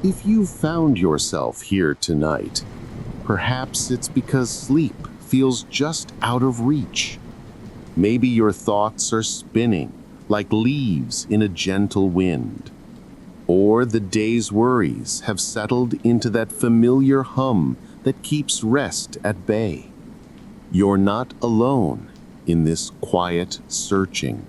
If you've found yourself here tonight, perhaps it's because sleep feels just out of reach. Maybe your thoughts are spinning like leaves in a gentle wind. Or the day's worries have settled into that familiar hum that keeps rest at bay. You're not alone in this quiet searching.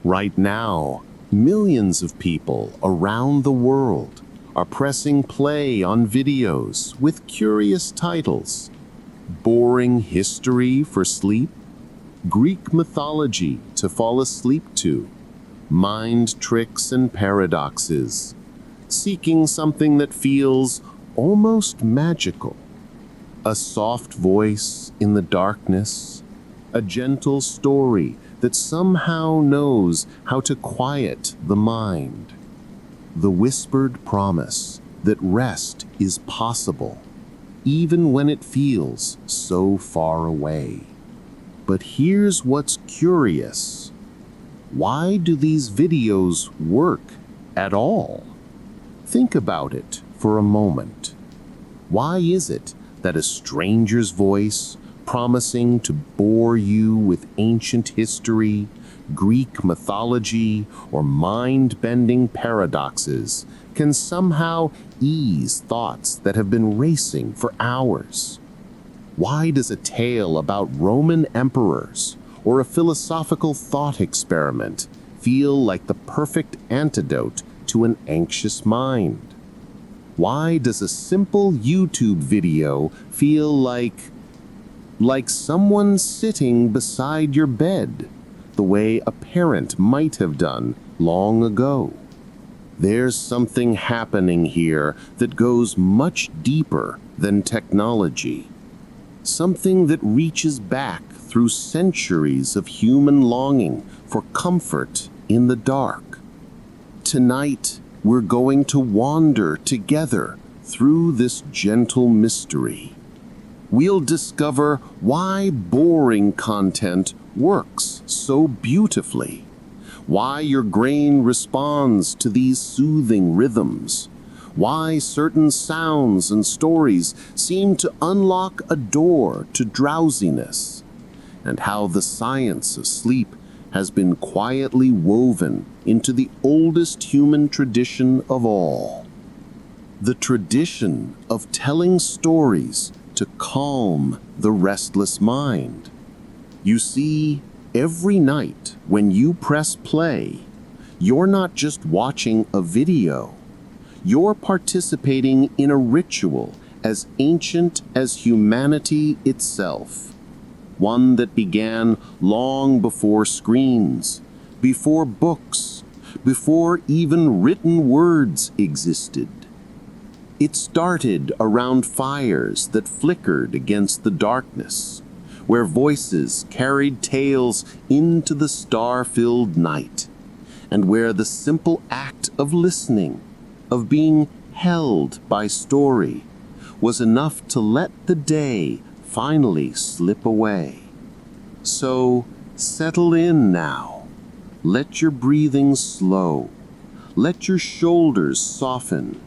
Right now, millions of people around the world are pressing play on videos with curious titles. Boring history for sleep, Greek mythology to fall asleep to, mind tricks and paradoxes, seeking something that feels almost magical. A soft voice in the darkness, a gentle story that somehow knows how to quiet the mind. The whispered promise that rest is possible, even when it feels so far away. But here's what's curious. Why do these videos work at all? Think about it for a moment. Why is it that a stranger's voice, promising to bore you with ancient history, Greek mythology, or mind-bending paradoxes, can somehow ease thoughts that have been racing for hours? Why does a tale about Roman emperors or a philosophical thought experiment feel like the perfect antidote to an anxious mind? Why does a simple YouTube video feel like someone sitting beside your bed, the way a parent might have done long ago? There's something happening here that goes much deeper than technology. Something that reaches back through centuries of human longing for comfort in the dark. Tonight, we're going to wander together through this gentle mystery. We'll discover why boring content works so beautifully, why your brain responds to these soothing rhythms, why certain sounds and stories seem to unlock a door to drowsiness, and how the science of sleep has been quietly woven into the oldest human tradition of all. The tradition of telling stories to calm the restless mind. You see, every night when you press play, you're not just watching a video. You're participating in a ritual as ancient as humanity itself. One that began long before screens, before books, before even written words existed. It started around fires that flickered against the darkness, where voices carried tales into the star-filled night, and where the simple act of listening, of being held by story, was enough to let the day finally slip away. So, settle in now. Let your breathing slow. Let your shoulders soften.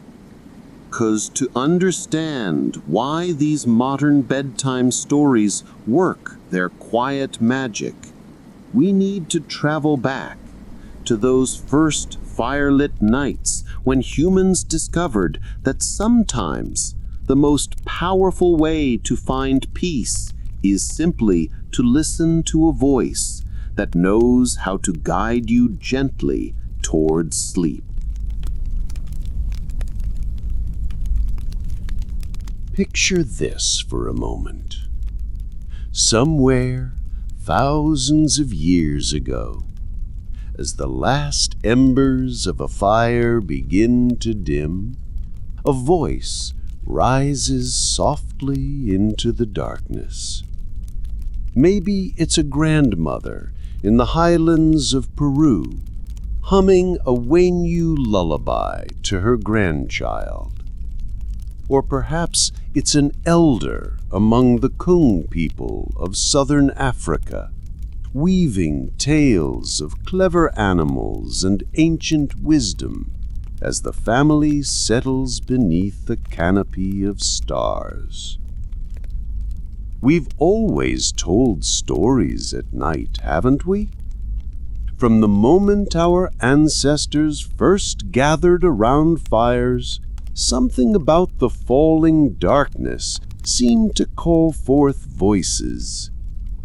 'Cause to understand why these modern bedtime stories work their quiet magic, we need to travel back to those first firelit nights when humans discovered that sometimes the most powerful way to find peace is simply to listen to a voice that knows how to guide you gently towards sleep. Picture this for a moment. Somewhere, thousands of years ago, as the last embers of a fire begin to dim, a voice rises softly into the darkness. Maybe it's a grandmother in the highlands of Peru, humming a Wenyu lullaby to her grandchild. Or perhaps it's an elder among the Kung people of southern Africa, weaving tales of clever animals and ancient wisdom as the family settles beneath the canopy of stars. We've always told stories at night, haven't we? From the moment our ancestors first gathered around fires, something about the falling darkness seemed to call forth voices,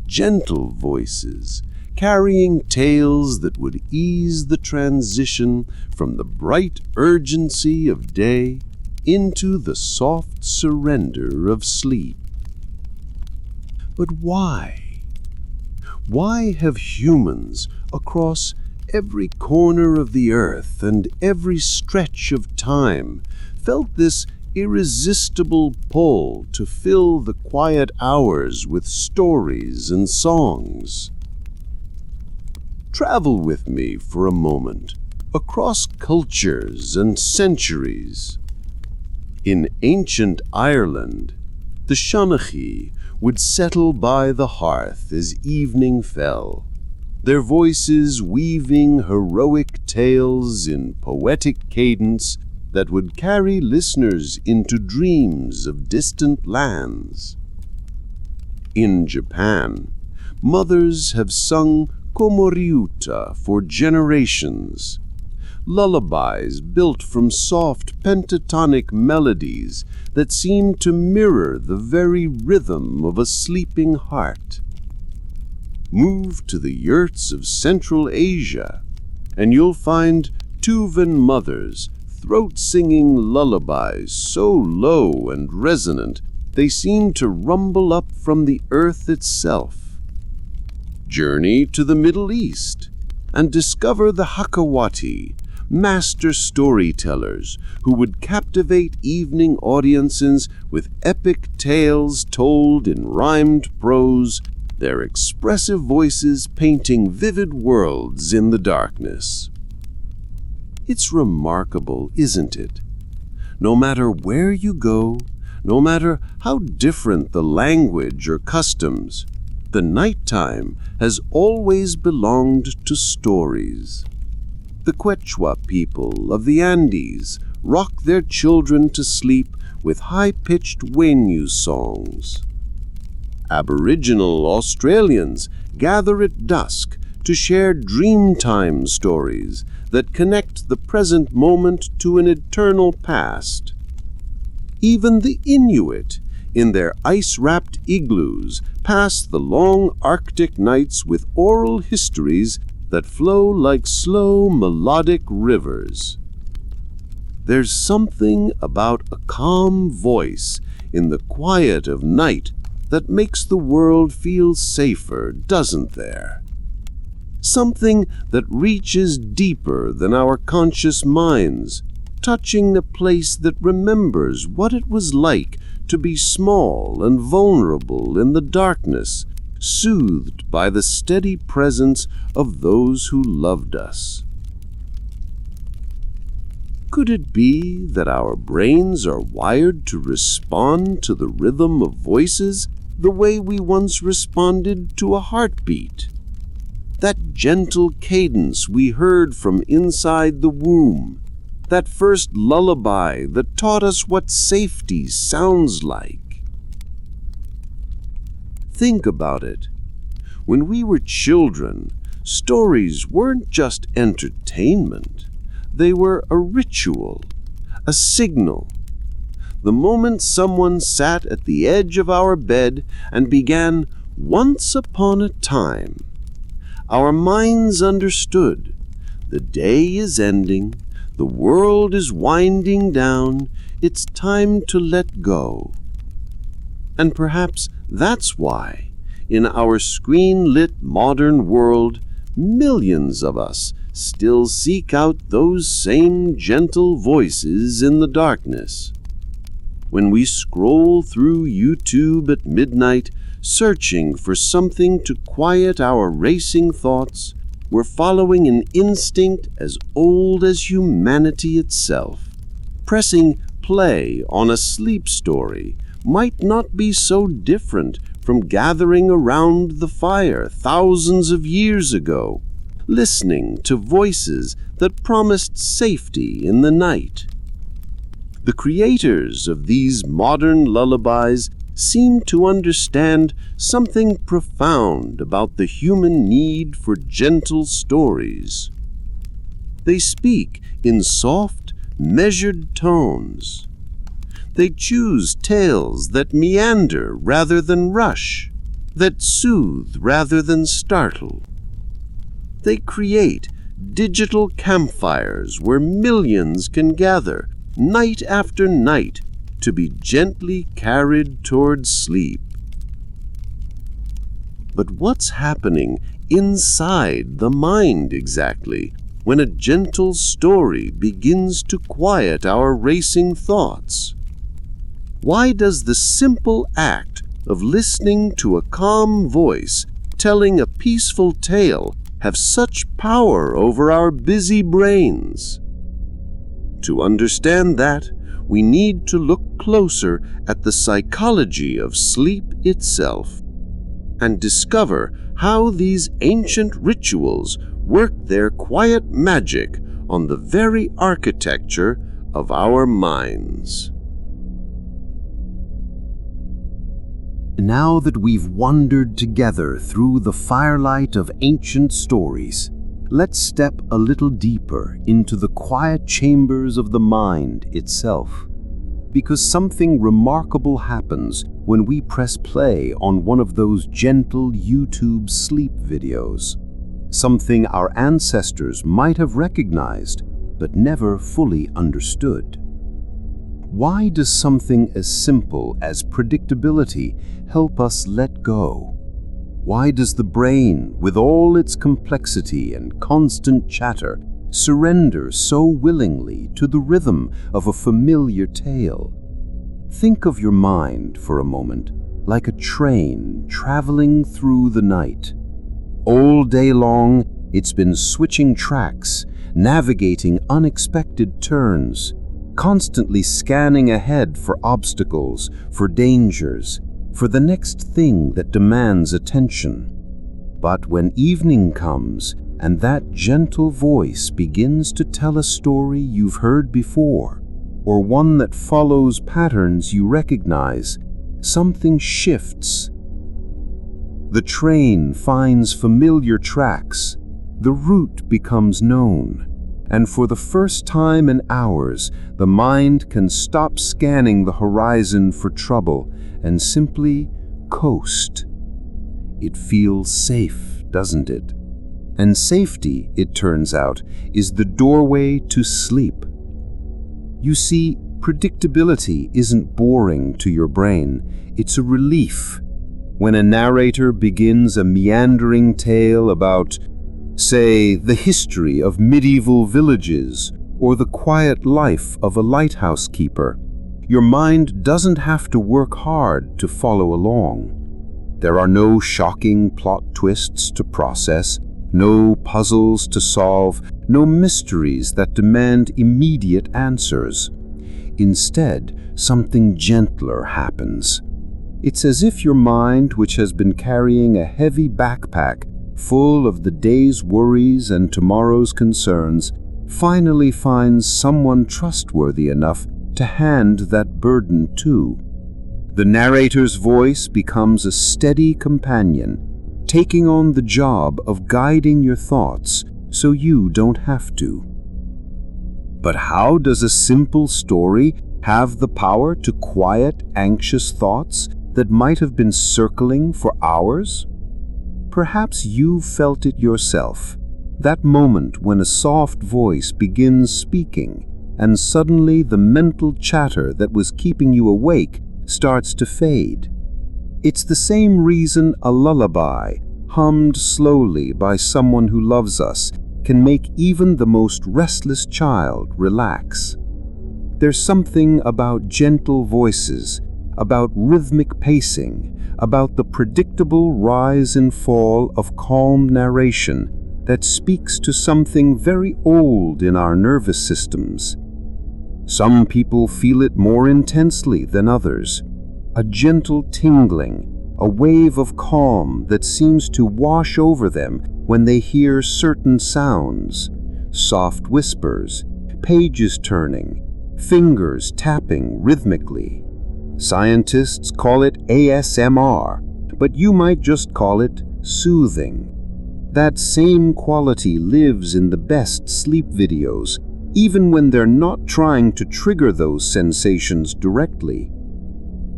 gentle voices, carrying tales that would ease the transition from the bright urgency of day into the soft surrender of sleep. But why? Why have humans across every corner of the earth and every stretch of time felt this irresistible pull to fill the quiet hours with stories and songs? Travel with me for a moment across cultures and centuries. In ancient Ireland, the Shanachi would settle by the hearth as evening fell, their voices weaving heroic tales in poetic cadence that would carry listeners into dreams of distant lands. In Japan, mothers have sung komoriuta for generations, lullabies built from soft pentatonic melodies that seem to mirror the very rhythm of a sleeping heart. Move to the yurts of Central Asia, and you'll find Tuvan mothers throat-singing lullabies so low and resonant they seem to rumble up from the earth itself. Journey to the Middle East and discover the Hakawati, master storytellers who would captivate evening audiences with epic tales told in rhymed prose, their expressive voices painting vivid worlds in the darkness. It's remarkable, isn't it? No matter where you go, no matter how different the language or customs, the nighttime has always belonged to stories. The Quechua people of the Andes rock their children to sleep with high-pitched Wenyu songs. Aboriginal Australians gather at dusk to share dreamtime stories that connect the present moment to an eternal past. Even the Inuit, in their ice-wrapped igloos, pass the long Arctic nights with oral histories that flow like slow, melodic rivers. There's something about a calm voice in the quiet of night that makes the world feel safer, doesn't there? Something that reaches deeper than our conscious minds, touching a place that remembers what it was like to be small and vulnerable in the darkness, soothed by the steady presence of those who loved us. Could it be that our brains are wired to respond to the rhythm of voices the way we once responded to a heartbeat? That gentle cadence we heard from inside the womb, that first lullaby that taught us what safety sounds like. Think about it. When we were children, stories weren't just entertainment. They were a ritual, a signal. The moment someone sat at the edge of our bed and began, "Once upon a time," our minds understood. The day is ending. The world is winding down. It's time to let go. And perhaps that's why, in our screen-lit modern world, millions of us still seek out those same gentle voices in the darkness. When we scroll through YouTube at midnight, searching for something to quiet our racing thoughts, we're following an instinct as old as humanity itself. Pressing play on a sleep story might not be so different from gathering around the fire thousands of years ago, listening to voices that promised safety in the night. The creators of these modern lullabies seem to understand something profound about the human need for gentle stories. They speak in soft, measured tones. They choose tales that meander rather than rush, that soothe rather than startle. They create digital campfires where millions can gather night after night to be gently carried towards sleep. But what's happening inside the mind exactly when a gentle story begins to quiet our racing thoughts? Why does the simple act of listening to a calm voice telling a peaceful tale have such power over our busy brains? To understand that, we need to look closer at the psychology of sleep itself and discover how these ancient rituals work their quiet magic on the very architecture of our minds. Now that we've wandered together through the firelight of ancient stories, let's step a little deeper into the quiet chambers of the mind itself. Because something remarkable happens when we press play on one of those gentle YouTube sleep videos. Something our ancestors might have recognized, but never fully understood. Why does something as simple as predictability help us let go? Why does the brain, with all its complexity and constant chatter, surrender so willingly to the rhythm of a familiar tale? Think of your mind for a moment like a train traveling through the night. All day long, it's been switching tracks, navigating unexpected turns, constantly scanning ahead for obstacles, for dangers, for the next thing that demands attention. But when evening comes and that gentle voice begins to tell a story you've heard before, or one that follows patterns you recognize, something shifts. The train finds familiar tracks, the route becomes known, and for the first time in hours, the mind can stop scanning the horizon for trouble and simply coast. It feels safe, doesn't it? And safety, it turns out, is the doorway to sleep. You see, predictability isn't boring to your brain, it's a relief. When a narrator begins a meandering tale about, say, the history of medieval villages or the quiet life of a lighthouse keeper, your mind doesn't have to work hard to follow along. There are no shocking plot twists to process, no puzzles to solve, no mysteries that demand immediate answers. Instead, something gentler happens. It's as if your mind, which has been carrying a heavy backpack full of the day's worries and tomorrow's concerns, finally finds someone trustworthy enough to hand that burden to. The narrator's voice becomes a steady companion, taking on the job of guiding your thoughts so you don't have to. But how does a simple story have the power to quiet anxious thoughts that might have been circling for hours? Perhaps you've felt it yourself, that moment when a soft voice begins speaking and suddenly the mental chatter that was keeping you awake starts to fade. It's the same reason a lullaby, hummed slowly by someone who loves us, can make even the most restless child relax. There's something about gentle voices, about rhythmic pacing, about the predictable rise and fall of calm narration that speaks to something very old in our nervous systems. Some people feel it more intensely than others. A gentle tingling, a wave of calm that seems to wash over them when they hear certain sounds, soft whispers, pages turning, fingers tapping rhythmically. Scientists call it ASMR, but you might just call it soothing. That same quality lives in the best sleep videos, even when they're not trying to trigger those sensations directly.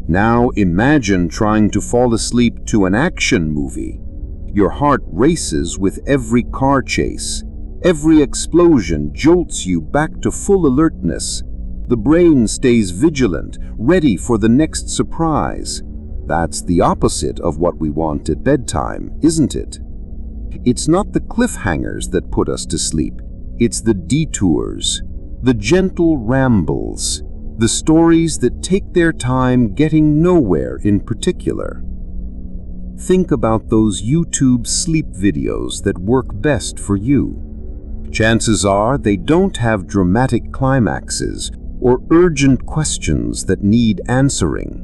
Now imagine trying to fall asleep to an action movie. Your heart races with every car chase. Every explosion jolts you back to full alertness. The brain stays vigilant, ready for the next surprise. That's the opposite of what we want at bedtime, isn't it? It's not the cliffhangers that put us to sleep. It's the detours, the gentle rambles, the stories that take their time getting nowhere in particular. Think about those YouTube sleep videos that work best for you. Chances are they don't have dramatic climaxes or urgent questions that need answering.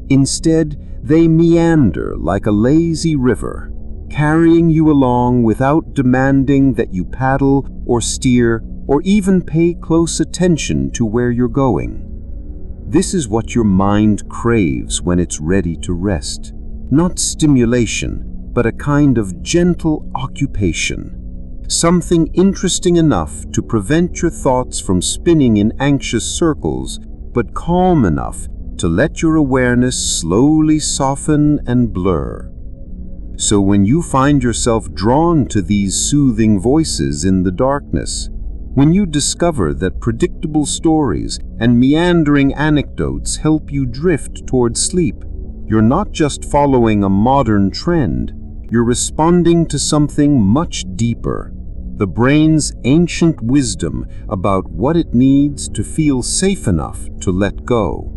Instead, they meander like a lazy river, carrying you along without demanding that you paddle or steer or even pay close attention to where you're going. This is what your mind craves when it's ready to rest. Not stimulation, but a kind of gentle occupation. Something interesting enough to prevent your thoughts from spinning in anxious circles, but calm enough to let your awareness slowly soften and blur. So when you find yourself drawn to these soothing voices in the darkness, when you discover that predictable stories and meandering anecdotes help you drift toward sleep, you're not just following a modern trend, you're responding to something much deeper, the brain's ancient wisdom about what it needs to feel safe enough to let go.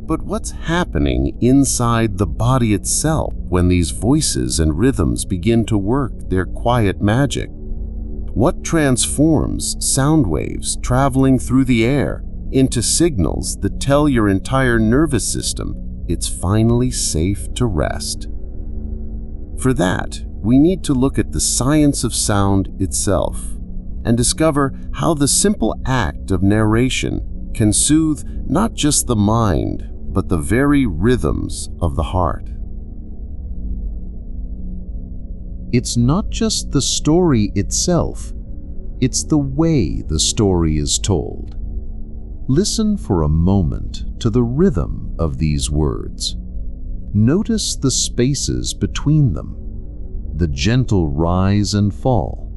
But what's happening inside the body itself when these voices and rhythms begin to work their quiet magic? What transforms sound waves traveling through the air into signals that tell your entire nervous system it's finally safe to rest? For that, we need to look at the science of sound itself and discover how the simple act of narration can soothe not just the mind, but the very rhythms of the heart. It's not just the story itself, it's the way the story is told. Listen for a moment to the rhythm of these words. Notice the spaces between them, the gentle rise and fall,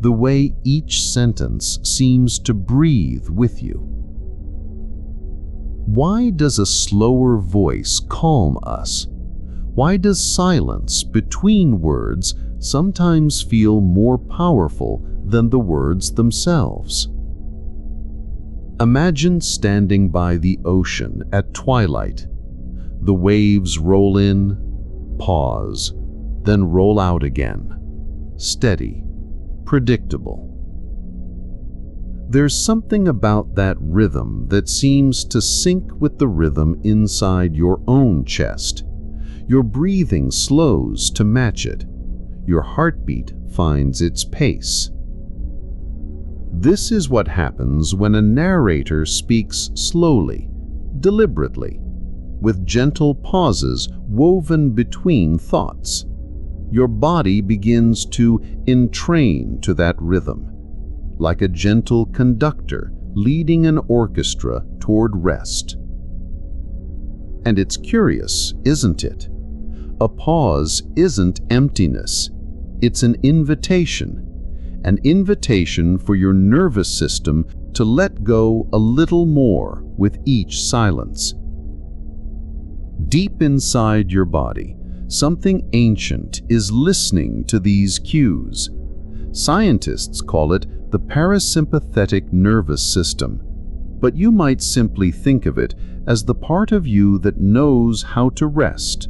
the way each sentence seems to breathe with you. Why does a slower voice calm us? Why does silence between words sometimes feel more powerful than the words themselves? Imagine standing by the ocean at twilight. The waves roll in, pause, then roll out again. Steady, predictable. There's something about that rhythm that seems to sync with the rhythm inside your own chest. Your breathing slows to match it. Your heartbeat finds its pace. This is what happens when a narrator speaks slowly, deliberately, with gentle pauses woven between thoughts. Your body begins to entrain to that rhythm, like a gentle conductor leading an orchestra toward rest. And it's curious, isn't it? A pause isn't emptiness. It's an invitation for your nervous system to let go a little more with each silence. Deep inside your body, something ancient is listening to these cues. Scientists call it the parasympathetic nervous system, but you might simply think of it as the part of you that knows how to rest.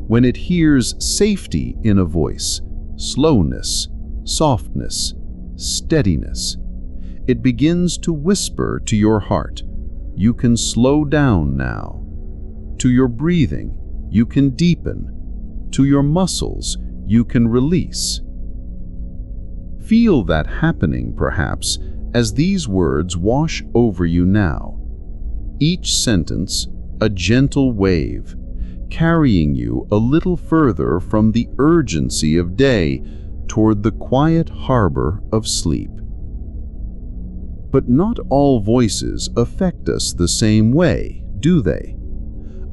When it hears safety in a voice, slowness, softness, steadiness, it begins to whisper to your heart, "You can slow down now." To your breathing, "You can deepen." To your muscles, "You can release." Feel that happening, perhaps, as these words wash over you now. Each sentence, a gentle wave, carrying you a little further from the urgency of day toward the quiet harbor of sleep. But not all voices affect us the same way, do they?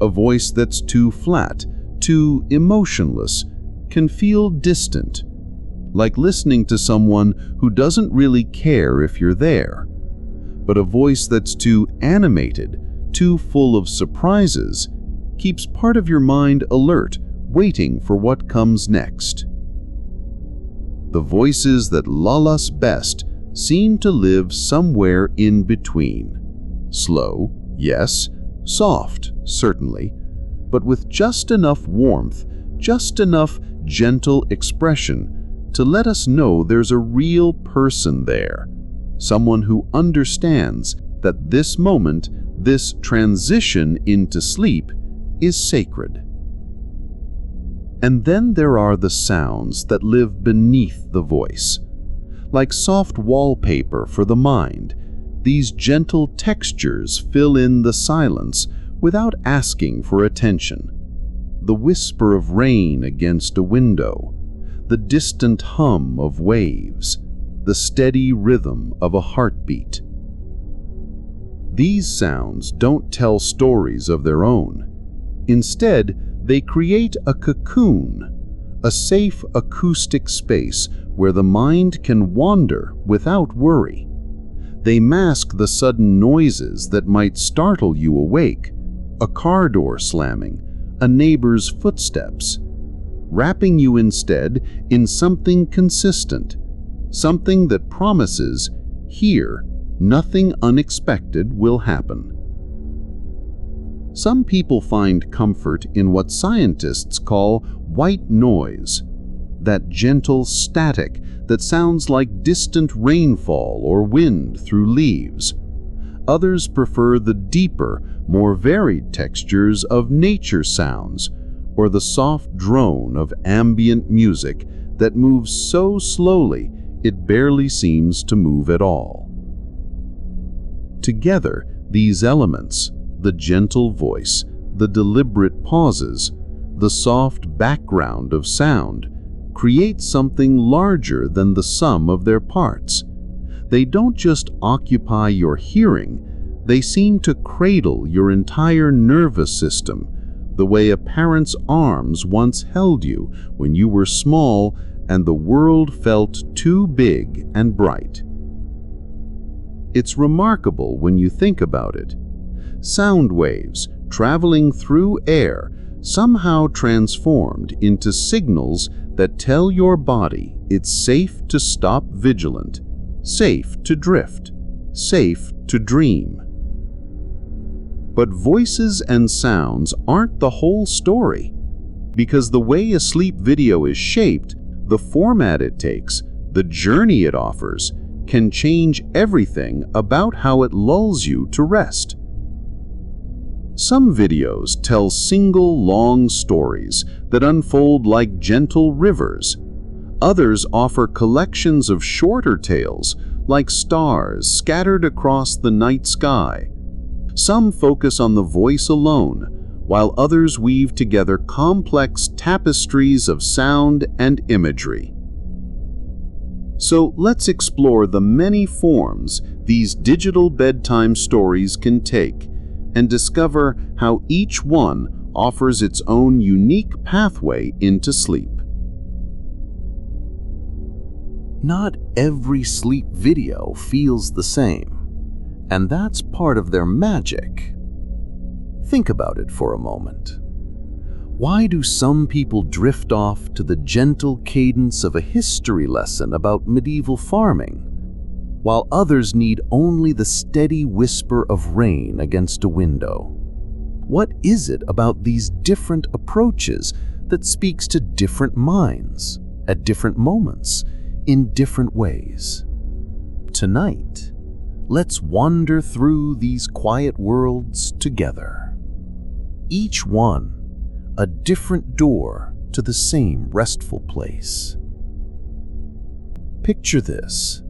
A voice that's too flat, too emotionless, can feel distant, like listening to someone who doesn't really care if you're there. But a voice that's too animated, too full of surprises, keeps part of your mind alert, waiting for what comes next. The voices that lull us best seem to live somewhere in between. Slow, yes, soft, certainly, but with just enough warmth, just enough gentle expression to let us know there's a real person there, someone who understands that this moment, this transition into sleep, is sacred. And then there are the sounds that live beneath the voice. Like soft wallpaper for the mind, these gentle textures fill in the silence without asking for attention. The whisper of rain against a window, the distant hum of waves, the steady rhythm of a heartbeat. These sounds don't tell stories of their own. Instead, they create a cocoon, a safe acoustic space where the mind can wander without worry. They mask the sudden noises that might startle you awake, a car door slamming, a neighbor's footsteps, wrapping you instead in something consistent, something that promises, here, nothing unexpected will happen. Some people find comfort in what scientists call white noise, that gentle static that sounds like distant rainfall or wind through leaves. Others prefer the deeper, more varied textures of nature sounds, or the soft drone of ambient music that moves so slowly it barely seems to move at all. Together, these elements, the gentle voice, the deliberate pauses, the soft background of sound, create something larger than the sum of their parts. They don't just occupy your hearing, they seem to cradle your entire nervous system, the way a parent's arms once held you when you were small and the world felt too big and bright. It's remarkable when you think about it. Sound waves traveling through air somehow transformed into signals that tell your body it's safe to stop vigilant, safe to drift, safe to dream. But voices and sounds aren't the whole story, because the way a sleep video is shaped, the format it takes, the journey it offers, can change everything about how it lulls you to rest. Some videos tell single long stories that unfold like gentle rivers. Others offer collections of shorter tales like stars scattered across the night sky. Some focus on the voice alone, while others weave together complex tapestries of sound and imagery. So let's explore the many forms these digital bedtime stories can take and discover how each one offers its own unique pathway into sleep. Not every sleep video feels the same, and that's part of their magic. Think about it for a moment. Why do some people drift off to the gentle cadence of a history lesson about medieval farming, while others need only the steady whisper of rain against a window? What is it about these different approaches that speaks to different minds, at different moments, in different ways? Tonight, let's wander through these quiet worlds together. Each one a different door to the same restful place. Picture this: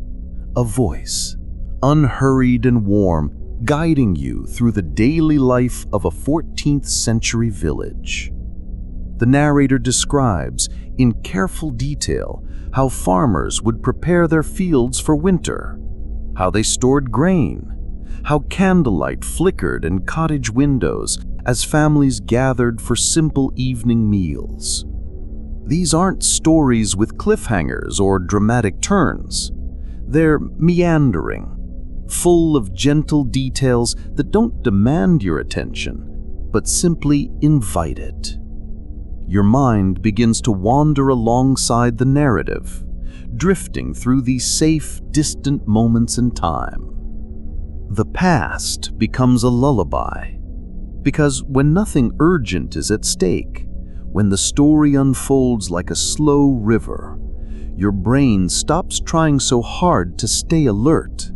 a voice, unhurried and warm, guiding you through the daily life of a 14th century village. The narrator describes in careful detail how farmers would prepare their fields for winter, how they stored grain, how candlelight flickered in cottage windows as families gathered for simple evening meals. These aren't stories with cliffhangers or dramatic turns. They're meandering, full of gentle details that don't demand your attention, but simply invite it. Your mind begins to wander alongside the narrative, drifting through these safe, distant moments in time. The past becomes a lullaby, because when nothing urgent is at stake, when the story unfolds like a slow river, your brain stops trying so hard to stay alert.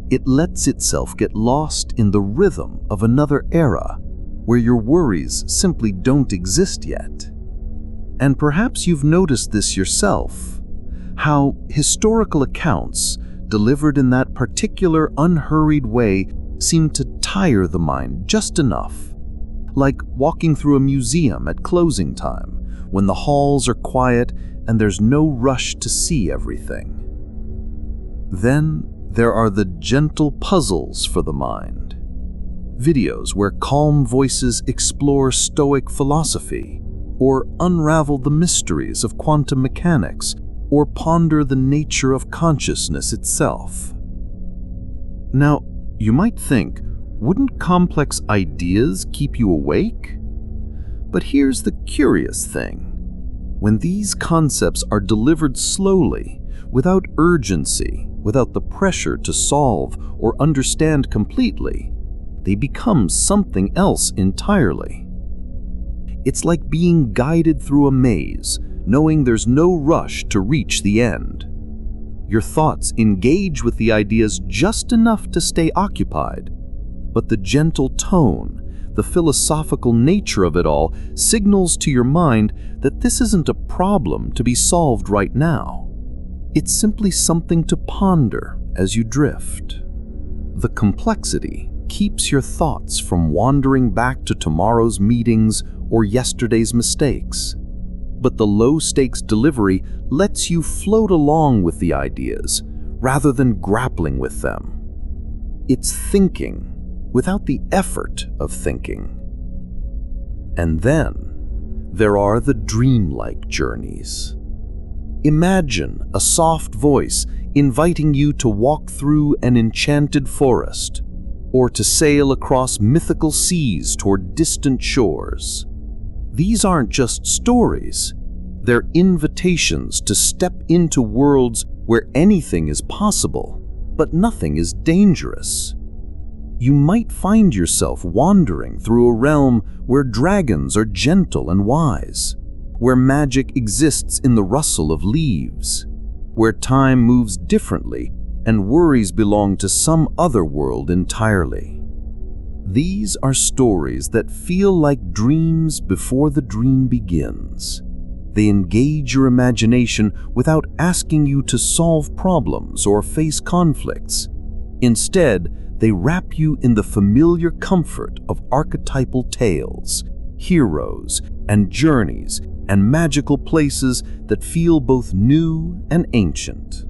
It lets itself get lost in the rhythm of another era, where your worries simply don't exist yet. And perhaps you've noticed this yourself, how historical accounts, delivered in that particular unhurried way, seem to tire the mind just enough. Like walking through a museum at closing time, when the halls are quiet and there's no rush to see everything. Then there are the gentle puzzles for the mind. Videos where calm voices explore Stoic philosophy, or unravel the mysteries of quantum mechanics, or ponder the nature of consciousness itself. Now, you might think, wouldn't complex ideas keep you awake? But here's the curious thing. When these concepts are delivered slowly, without urgency, without the pressure to solve or understand completely, they become something else entirely. It's like being guided through a maze, knowing there's no rush to reach the end. Your thoughts engage with the ideas just enough to stay occupied, but the gentle tone, the philosophical nature of it all, signals to your mind that this isn't a problem to be solved right now. It's simply something to ponder as you drift. The complexity keeps your thoughts from wandering back to tomorrow's meetings or yesterday's mistakes. But the low-stakes delivery lets you float along with the ideas, rather than grappling with them. It's thinking without the effort of thinking. And then there are the dreamlike journeys. Imagine a soft voice inviting you to walk through an enchanted forest, or to sail across mythical seas toward distant shores. These aren't just stories, they're invitations to step into worlds where anything is possible, but nothing is dangerous. You might find yourself wandering through a realm where dragons are gentle and wise, where magic exists in the rustle of leaves, where time moves differently and worries belong to some other world entirely. These are stories that feel like dreams before the dream begins. They engage your imagination without asking you to solve problems or face conflicts. Instead, they wrap you in the familiar comfort of archetypal tales, heroes, and journeys, and magical places that feel both new and ancient.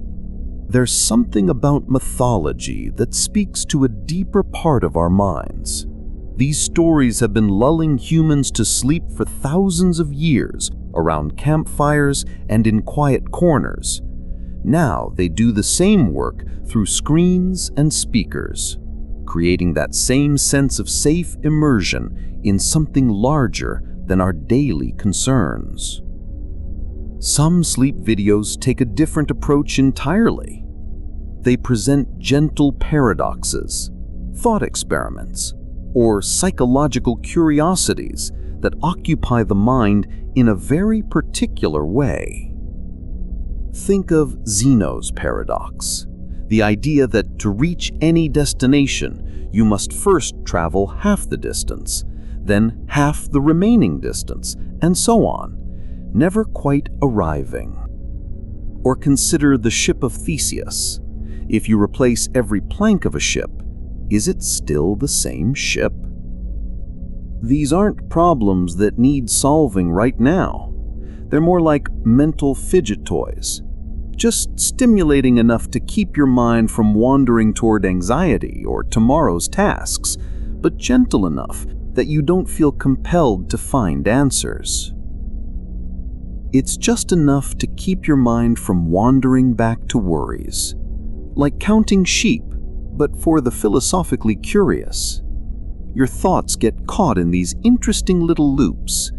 There's something about mythology that speaks to a deeper part of our minds. These stories have been lulling humans to sleep for thousands of years around campfires and in quiet corners. Now they do the same work through screens and speakers, creating that same sense of safe immersion in something larger than our daily concerns. Some sleep videos take a different approach entirely. They present gentle paradoxes, thought experiments, or psychological curiosities that occupy the mind in a very particular way. Think of Zeno's paradox, the idea that to reach any destination, you must first travel half the distance, then half the remaining distance, and so on, never quite arriving. Or consider the ship of Theseus. If you replace every plank of a ship, is it still the same ship? These aren't problems that need solving right now. They're more like mental fidget toys, just stimulating enough to keep your mind from wandering toward anxiety or tomorrow's tasks, but gentle enough that you don't feel compelled to find answers. It's just enough to keep your mind from wandering back to worries, like counting sheep, but for the philosophically curious. Your thoughts get caught in these interesting little loops,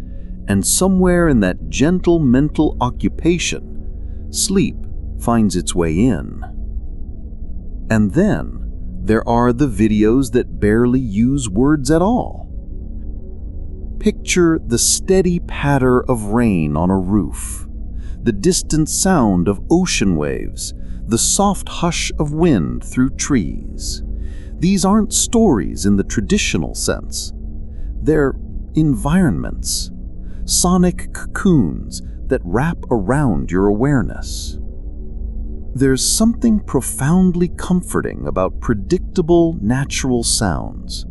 and somewhere in that gentle mental occupation, sleep finds its way in. And then there are the videos that barely use words at all. Picture the steady patter of rain on a roof, the distant sound of ocean waves, the soft hush of wind through trees. These aren't stories in the traditional sense. They're environments, sonic cocoons that wrap around your awareness. There's something profoundly comforting about predictable, natural sounds.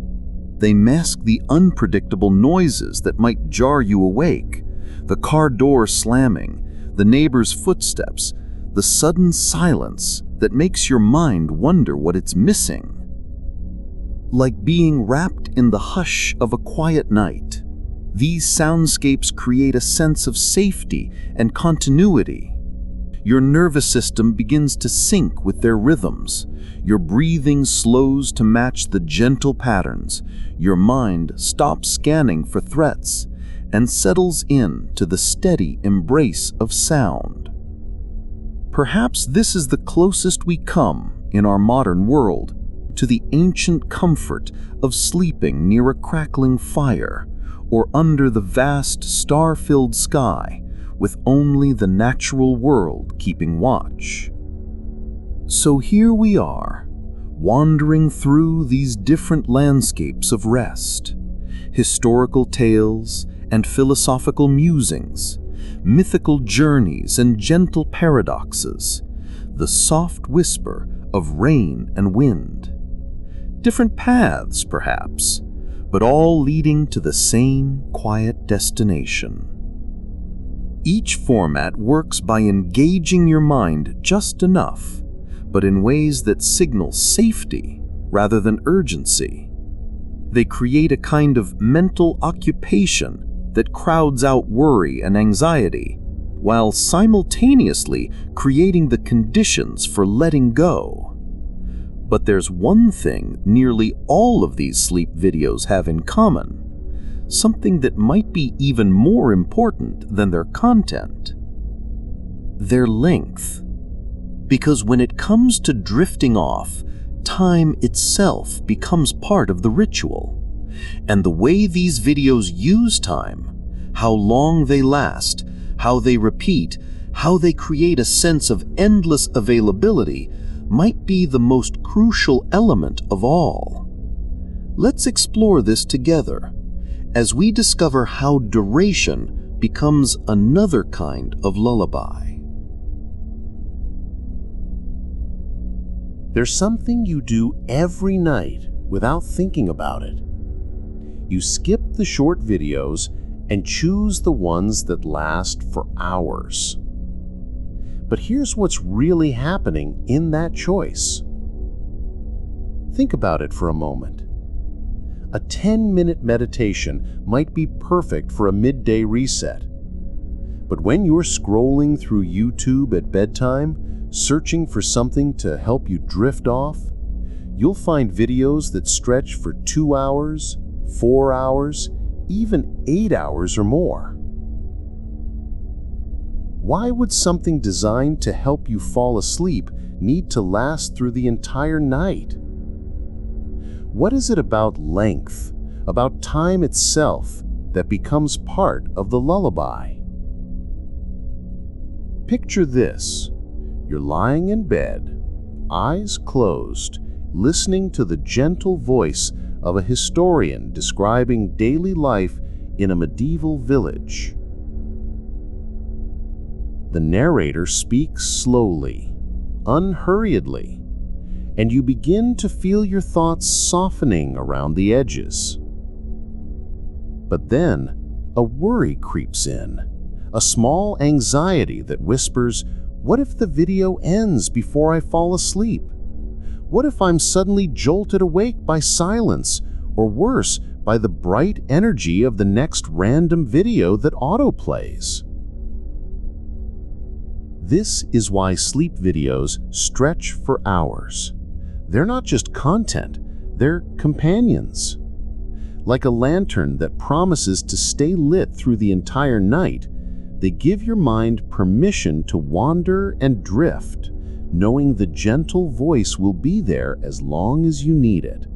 They mask the unpredictable noises that might jar you awake, the car door slamming, the neighbor's footsteps, the sudden silence that makes your mind wonder what it's missing. Like being wrapped in the hush of a quiet night, these soundscapes create a sense of safety and continuity. Your nervous system begins to sync with their rhythms. Your breathing slows to match the gentle patterns. Your mind stops scanning for threats and settles in to the steady embrace of sound. Perhaps this is the closest we come in our modern world to the ancient comfort of sleeping near a crackling fire or under the vast star-filled sky with only the natural world keeping watch. So here we are, wandering through these different landscapes of rest, historical tales and philosophical musings, mythical journeys and gentle paradoxes, the soft whisper of rain and wind. Different paths, perhaps, but all leading to the same quiet destination. Each format works by engaging your mind just enough, but in ways that signal safety rather than urgency. They create a kind of mental occupation that crowds out worry and anxiety, while simultaneously creating the conditions for letting go. But there's one thing nearly all of these sleep videos have in common, something that might be even more important than their content: their length. Because when it comes to drifting off, time itself becomes part of the ritual. And the way these videos use time, how long they last, how they repeat, how they create a sense of endless availability, might be the most crucial element of all. Let's explore this together as we discover how duration becomes another kind of lullaby. There's something you do every night without thinking about it. You skip the short videos and choose the ones that last for hours. But here's what's really happening in that choice. Think about it for a moment. A 10-minute meditation might be perfect for a midday reset. But when you're scrolling through YouTube at bedtime, searching for something to help you drift off, you'll find videos that stretch for 2 hours, 4 hours, even 8 hours or more. Why would something designed to help you fall asleep need to last through the entire night? What is it about length, about time itself, that becomes part of the lullaby? Picture this. You're lying in bed, eyes closed, listening to the gentle voice of a historian describing daily life in a medieval village. the narrator speaks slowly, unhurriedly, and you begin to feel your thoughts softening around the edges. But then, a worry creeps in, a small anxiety that whispers, "What if the video ends before I fall asleep? What if I'm suddenly jolted awake by silence, or worse, by the bright energy of the next random video that autoplays?" This is why sleep videos stretch for hours. They're not just content, they're companions. Like a lantern that promises to stay lit through the entire night, they give your mind permission to wander and drift, knowing the gentle voice will be there as long as you need it.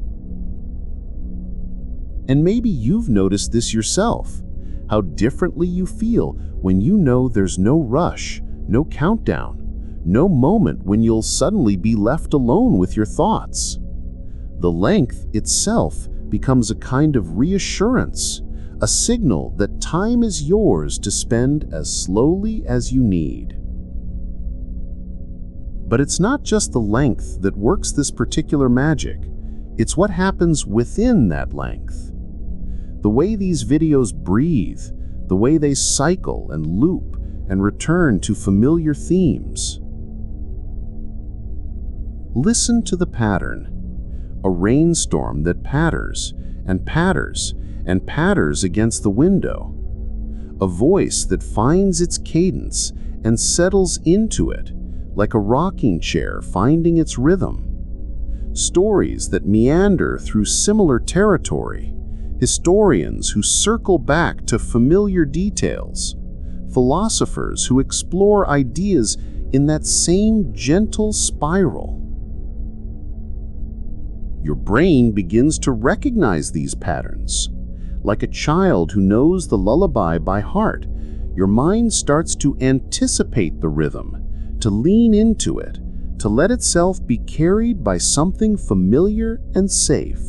And maybe you've noticed this yourself, how differently you feel when you know there's no rush, no countdown, no moment when you'll suddenly be left alone with your thoughts. The length itself becomes a kind of reassurance, a signal that time is yours to spend as slowly as you need. But it's not just the length that works this particular magic, it's what happens within that length. The way these videos breathe, the way they cycle and loop and return to familiar themes. Listen to the pattern. A rainstorm that patters and patters and patters against the window. A voice that finds its cadence and settles into it, like a rocking chair finding its rhythm. Stories that meander through similar territory. Historians who circle back to familiar details. Philosophers who explore ideas in that same gentle spiral. Your brain begins to recognize these patterns. Like a child who knows the lullaby by heart, your mind starts to anticipate the rhythm, to lean into it, to let itself be carried by something familiar and safe.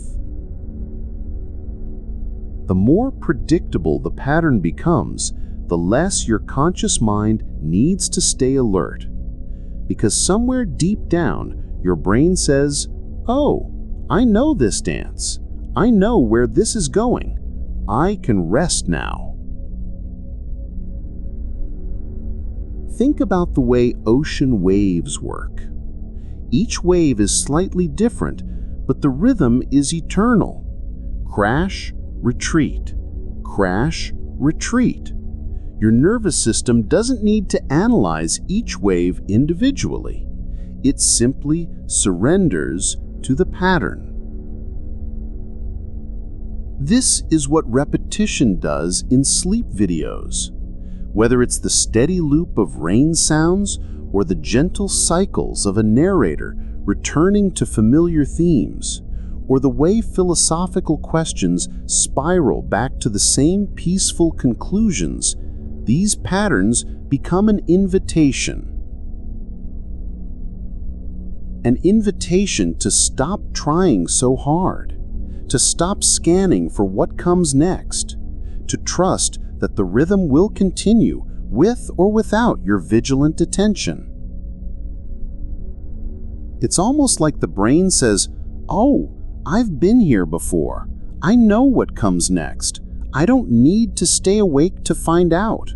The more predictable the pattern becomes, the less your conscious mind needs to stay alert. Because somewhere deep down, your brain says, "Oh, I know this dance. I know where this is going. I can rest now." Think about the way ocean waves work. Each wave is slightly different, but the rhythm is eternal. Crash, retreat. Crash, retreat. Your nervous system doesn't need to analyze each wave individually. It simply surrenders to the pattern. This is what repetition does in sleep videos. Whether it's the steady loop of rain sounds or the gentle cycles of a narrator returning to familiar themes, or the way philosophical questions spiral back to the same peaceful conclusions, these patterns become an invitation. An invitation to stop trying so hard, to stop scanning for what comes next, to trust that the rhythm will continue with or without your vigilant attention. It's almost like the brain says, "Oh, I've been here before. I know what comes next. I don't need to stay awake to find out."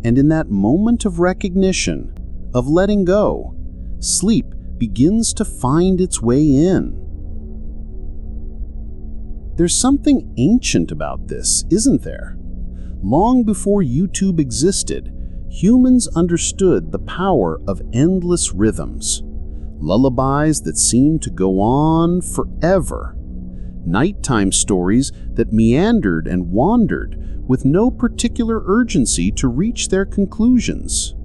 And in that moment of recognition, of letting go, sleep begins to find its way in. There's something ancient about this, isn't there? Long before YouTube existed, humans understood the power of endless rhythms, lullabies that seemed to go on forever, nighttime stories that meandered and wandered with no particular urgency to reach their conclusions.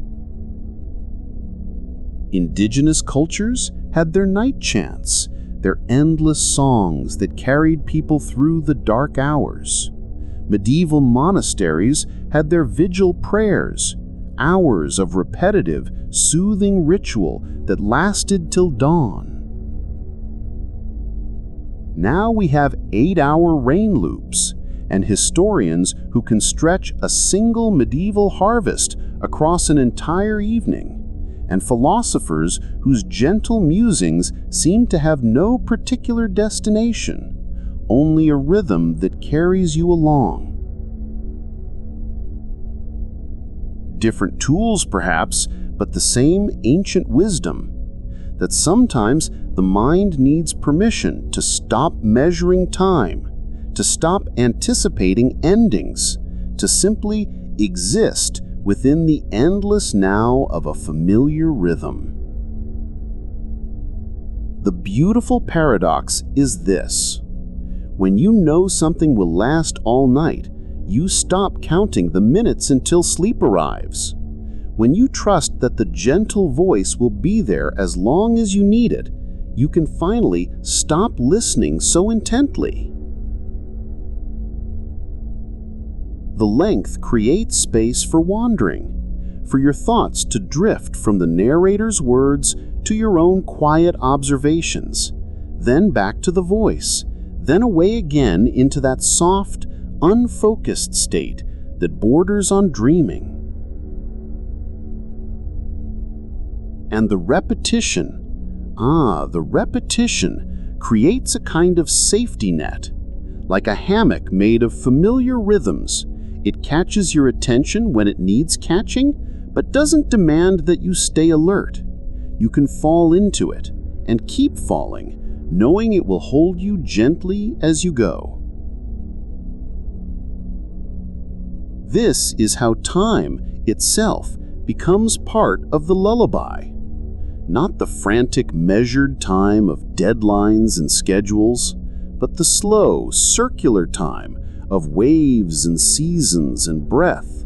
Indigenous cultures had their night chants, their endless songs that carried people through the dark hours. Medieval monasteries had their vigil prayers, hours of repetitive, soothing ritual that lasted till dawn. Now we have 8-hour rain loops, and historians who can stretch a single medieval harvest across an entire evening, and philosophers whose gentle musings seem to have no particular destination, only a rhythm that carries you along. Different tools, perhaps, but the same ancient wisdom, that sometimes the mind needs permission to stop measuring time, to stop anticipating endings, to simply exist within the endless now of a familiar rhythm. The beautiful paradox is this: when you know something will last all night, you stop counting the minutes until sleep arrives. When you trust that the gentle voice will be there as long as you need it, you can finally stop listening so intently. The length creates space for wandering, for your thoughts to drift from the narrator's words to your own quiet observations, then back to the voice, then away again into that soft, unfocused state that borders on dreaming. And the repetition creates a kind of safety net, like a hammock made of familiar rhythms. It catches your attention when it needs catching, but doesn't demand that you stay alert. You can fall into it and keep falling, knowing it will hold you gently as you go. This is how time itself becomes part of the lullaby. Not the frantic, measured time of deadlines and schedules, but the slow, circular time of waves and seasons and breath.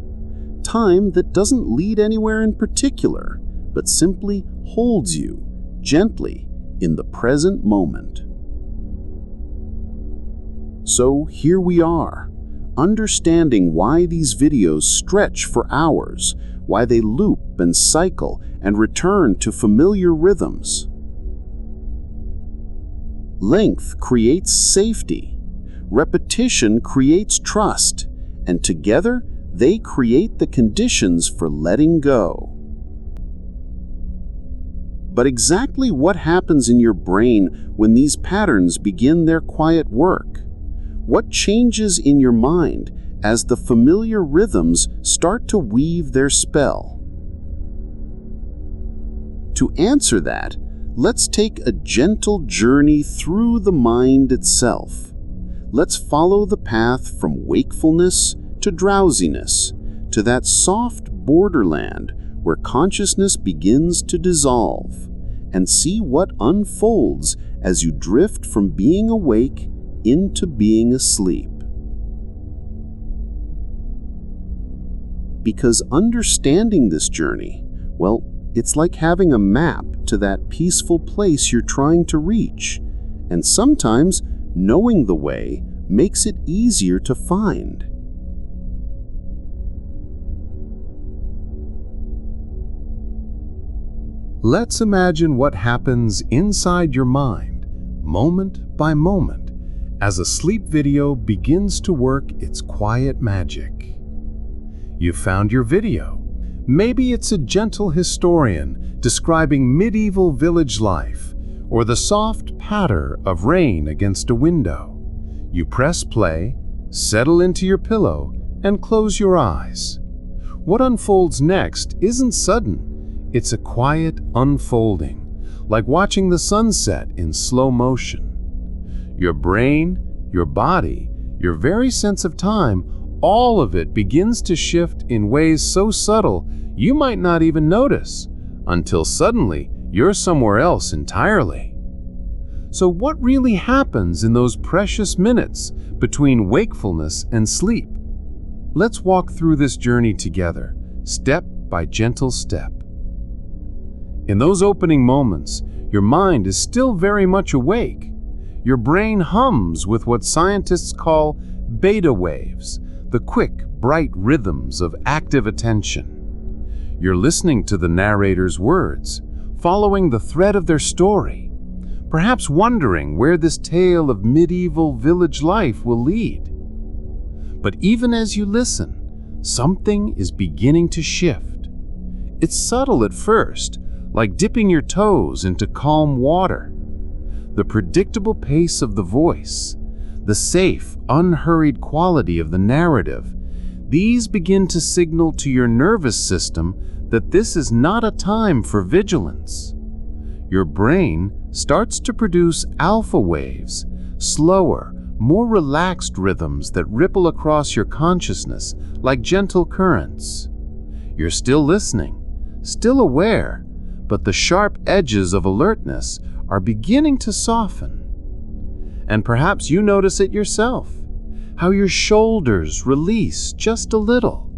Time that doesn't lead anywhere in particular, but simply holds you gently in the present moment. So here we are, understanding why these videos stretch for hours, why they loop and cycle and return to familiar rhythms. Length creates safety, repetition creates trust, and together they create the conditions for letting go. But exactly what happens in your brain when these patterns begin their quiet work? What changes in your mind as the familiar rhythms start to weave their spell? To answer that, let's take a gentle journey through the mind itself. Let's follow the path from wakefulness to drowsiness, to that soft borderland where consciousness begins to dissolve, and see what unfolds as you drift from being awake into being asleep. Because understanding this journey, well, it's like having a map to that peaceful place you're trying to reach, and sometimes knowing the way makes it easier to find. Let's imagine what happens inside your mind, moment by moment, as a sleep video begins to work its quiet magic. You found your video. Maybe it's a gentle historian describing medieval village life, or the soft patter of rain against a window. You press play, settle into your pillow, and close your eyes. What unfolds next isn't sudden. It's a quiet unfolding, like watching the sunset in slow motion. Your brain, your body, your very sense of time, all of it begins to shift in ways so subtle you might not even notice, until suddenly you're somewhere else entirely. So what really happens in those precious minutes between wakefulness and sleep? Let's walk through this journey together, step by gentle step. In those opening moments, your mind is still very much awake. Your brain hums with what scientists call beta waves, the quick, bright rhythms of active attention. You're listening to the narrator's words, following the thread of their story, perhaps wondering where this tale of medieval village life will lead. But even as you listen, something is beginning to shift. It's subtle at first, like dipping your toes into calm water. The predictable pace of the voice, the safe, unhurried quality of the narrative, these begin to signal to your nervous system that this is not a time for vigilance. Your brain starts to produce alpha waves, slower, more relaxed rhythms that ripple across your consciousness like gentle currents. You're still listening, still aware, but the sharp edges of alertness are beginning to soften. And perhaps you notice it yourself, how your shoulders release just a little,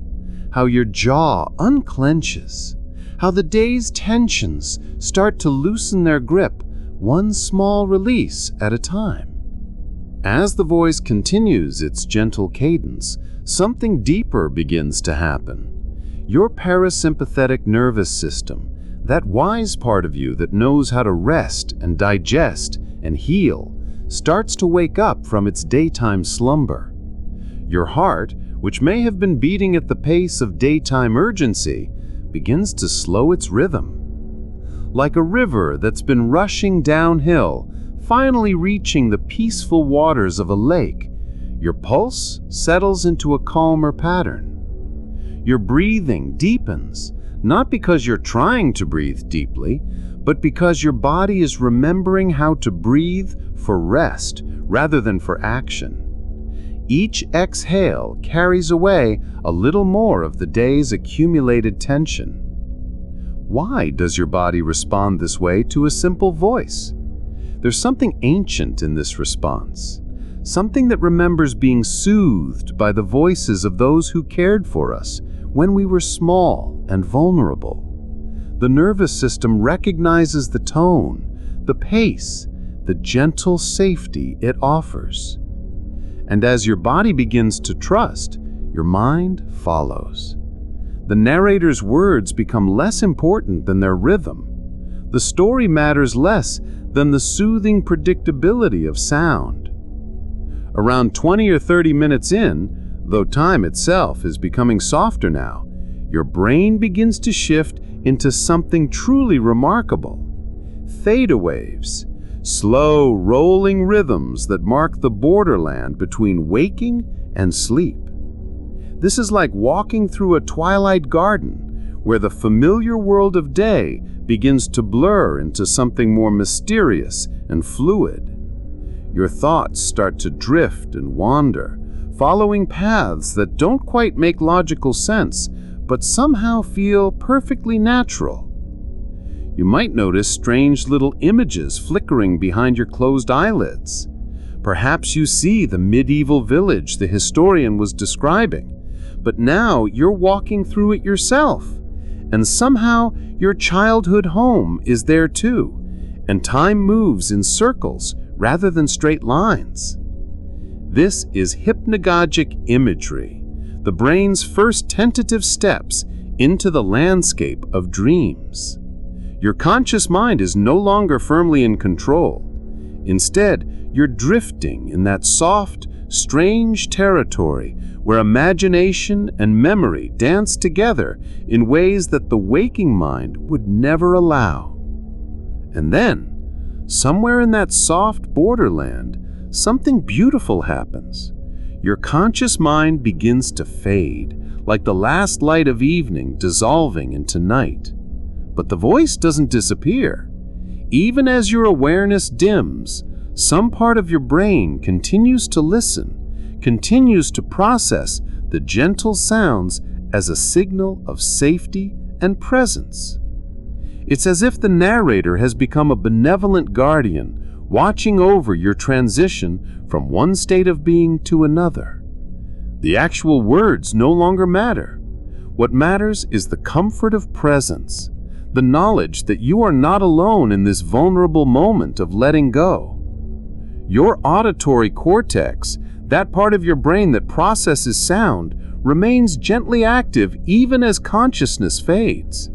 how your jaw unclenches, how the day's tensions start to loosen their grip, one small release at a time. As the voice continues its gentle cadence, something deeper begins to happen. Your parasympathetic nervous system, that wise part of you that knows how to rest and digest and heal, starts to wake up from its daytime slumber. Your heart, which may have been beating at the pace of daytime urgency, begins to slow its rhythm. Like a river that's been rushing downhill, finally reaching the peaceful waters of a lake, your pulse settles into a calmer pattern. Your breathing deepens, not because you're trying to breathe deeply, but because your body is remembering how to breathe for rest rather than for action. Each exhale carries away a little more of the day's accumulated tension. Why does your body respond this way to a simple voice? There's something ancient in this response, something that remembers being soothed by the voices of those who cared for us when we were small and vulnerable. The nervous system recognizes the tone, the pace, the gentle safety it offers. And as your body begins to trust, your mind follows. The narrator's words become less important than their rhythm. The story matters less than the soothing predictability of sound. Around 20 or 30 minutes in, though time itself is becoming softer now, your brain begins to shift into something truly remarkable. Theta waves, slow, rolling rhythms that mark the borderland between waking and sleep. This is like walking through a twilight garden, where the familiar world of day begins to blur into something more mysterious and fluid. Your thoughts start to drift and wander, following paths that don't quite make logical sense, but somehow feel perfectly natural. You might notice strange little images flickering behind your closed eyelids. Perhaps you see the medieval village the historian was describing, but now you're walking through it yourself, and somehow your childhood home is there too, and time moves in circles rather than straight lines. This is hypnagogic imagery, the brain's first tentative steps into the landscape of dreams. Your conscious mind is no longer firmly in control. Instead, you're drifting in that soft, strange territory where imagination and memory dance together in ways that the waking mind would never allow. And then, somewhere in that soft borderland, something beautiful happens. Your conscious mind begins to fade, like the last light of evening dissolving into night. But the voice doesn't disappear. Even as your awareness dims, some part of your brain continues to listen, continues to process the gentle sounds as a signal of safety and presence. It's as if the narrator has become a benevolent guardian, watching over your transition from one state of being to another. The actual words no longer matter. What matters is the comfort of presence, the knowledge that you are not alone in this vulnerable moment of letting go. Your auditory cortex, that part of your brain that processes sound, remains gently active even as consciousness fades.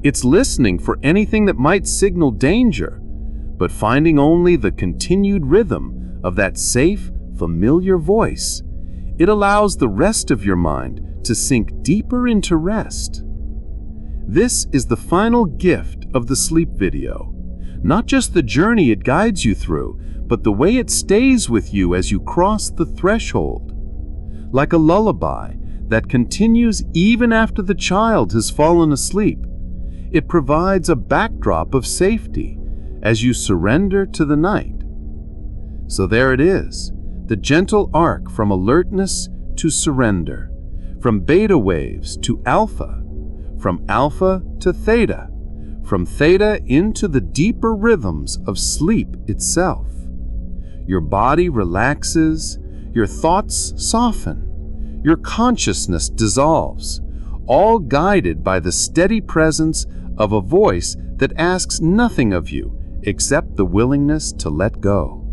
It's listening for anything that might signal danger, but finding only the continued rhythm of that safe, familiar voice. It allows the rest of your mind to sink deeper into rest. This is the final gift of the sleep video. Not just the journey it guides you through, but the way it stays with you as you cross the threshold. Like a lullaby that continues even after the child has fallen asleep, it provides a backdrop of safety as you surrender to the night. So there it is, the gentle arc from alertness to surrender, from beta waves to alpha, from alpha to theta, from theta into the deeper rhythms of sleep itself. Your body relaxes, your thoughts soften, your consciousness dissolves, all guided by the steady presence of a voice that asks nothing of you except the willingness to let go.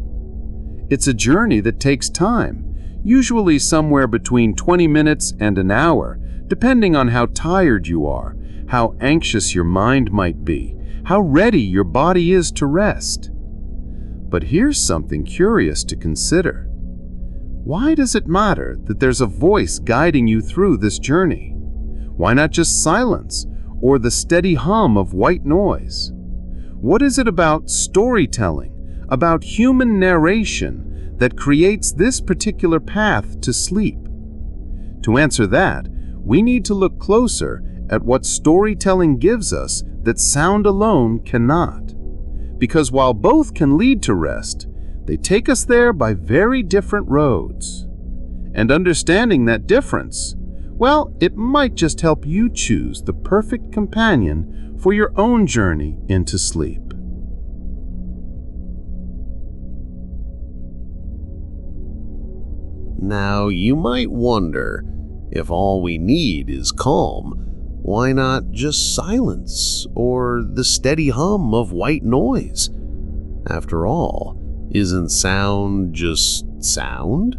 It's a journey that takes time, usually somewhere between 20 minutes and an hour, depending on how tired you are, how anxious your mind might be, how ready your body is to rest. But here's something curious to consider. Why does it matter that there's a voice guiding you through this journey? Why not just silence or the steady hum of white noise? What is it about storytelling, about human narration, that creates this particular path to sleep? To answer that, we need to look closer at what storytelling gives us that sound alone cannot. Because while both can lead to rest, they take us there by very different roads. And understanding that difference, well, it might just help you choose the perfect companion for your own journey into sleep. Now, you might wonder, if all we need is calm, why not just silence or the steady hum of white noise? After all, isn't sound just sound?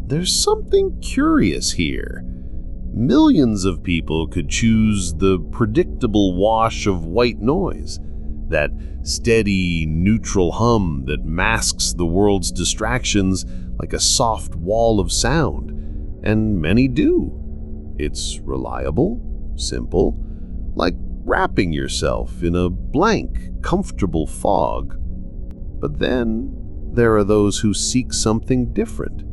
There's something curious here. Millions of people could choose the predictable wash of white noise, that steady, neutral hum that masks the world's distractions like a soft wall of sound, and many do. It's reliable, simple, like wrapping yourself in a blank, comfortable fog. But then there are those who seek something different.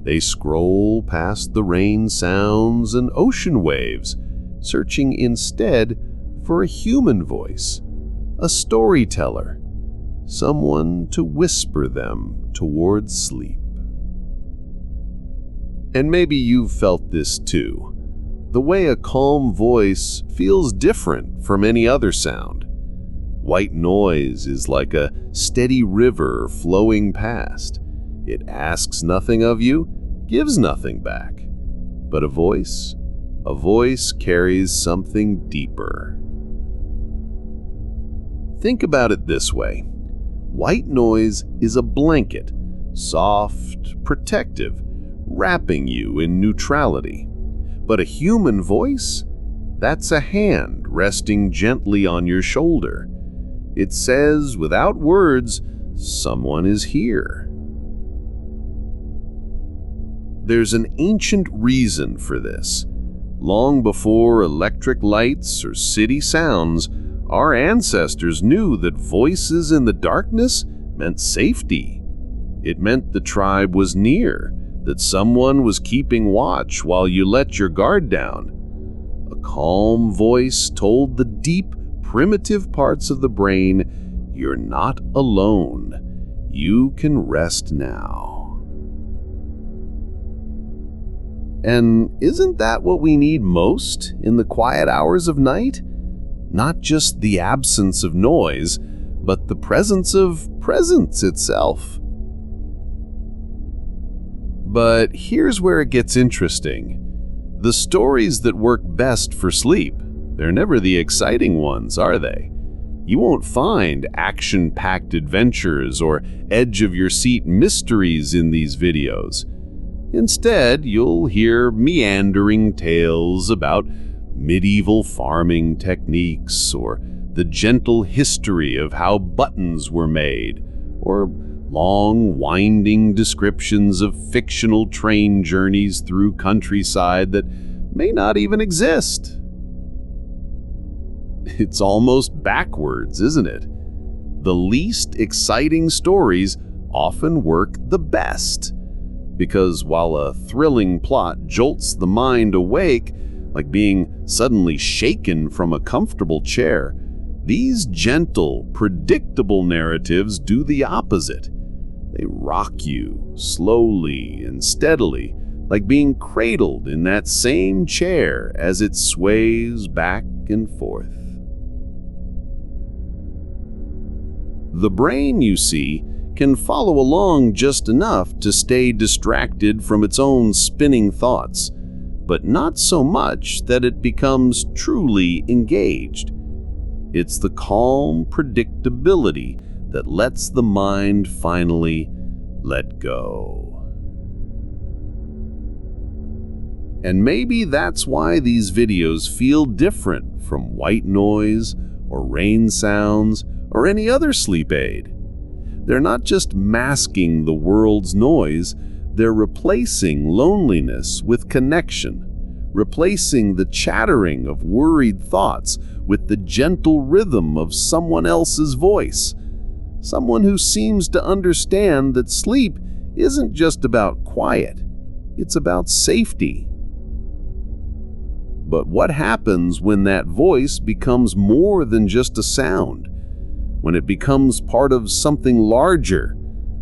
They scroll past the rain sounds and ocean waves, searching instead for a human voice, a storyteller, someone to whisper them towards sleep. And maybe you've felt this too. The way a calm voice feels different from any other sound. White noise is like a steady river flowing past. It asks nothing of you, gives nothing back. But a voice carries something deeper. Think about it this way. White noise is a blanket, soft, protective, wrapping you in neutrality. But a human voice? That's a hand resting gently on your shoulder. It says, without words, someone is here. There's an ancient reason for this. Long before electric lights or city sounds, our ancestors knew that voices in the darkness meant safety. It meant the tribe was near, that someone was keeping watch while you let your guard down. A calm voice told the deep, primitive parts of the brain, you're not alone. You can rest now. And isn't that what we need most in the quiet hours of night? Not just the absence of noise, but the presence of presence itself. But here's where it gets interesting. The stories that work best for sleep, they're never the exciting ones, are they? You won't find action-packed adventures or edge-of-your-seat mysteries in these videos. Instead, you'll hear meandering tales about medieval farming techniques or the gentle history of how buttons were made, or long, winding descriptions of fictional train journeys through countryside that may not even exist. It's almost backwards, isn't it? The least exciting stories often work the best. Because while a thrilling plot jolts the mind awake, like being suddenly shaken from a comfortable chair, these gentle, predictable narratives do the opposite. They rock you slowly and steadily, like being cradled in that same chair as it sways back and forth. The brain, you see, can follow along just enough to stay distracted from its own spinning thoughts, but not so much that it becomes truly engaged. It's the calm predictability that lets the mind finally let go. And maybe that's why these videos feel different from white noise or rain sounds or any other sleep aid. They're not just masking the world's noise, they're replacing loneliness with connection, replacing the chattering of worried thoughts with the gentle rhythm of someone else's voice, someone who seems to understand that sleep isn't just about quiet, it's about safety. But what happens when that voice becomes more than just a sound? When it becomes part of something larger,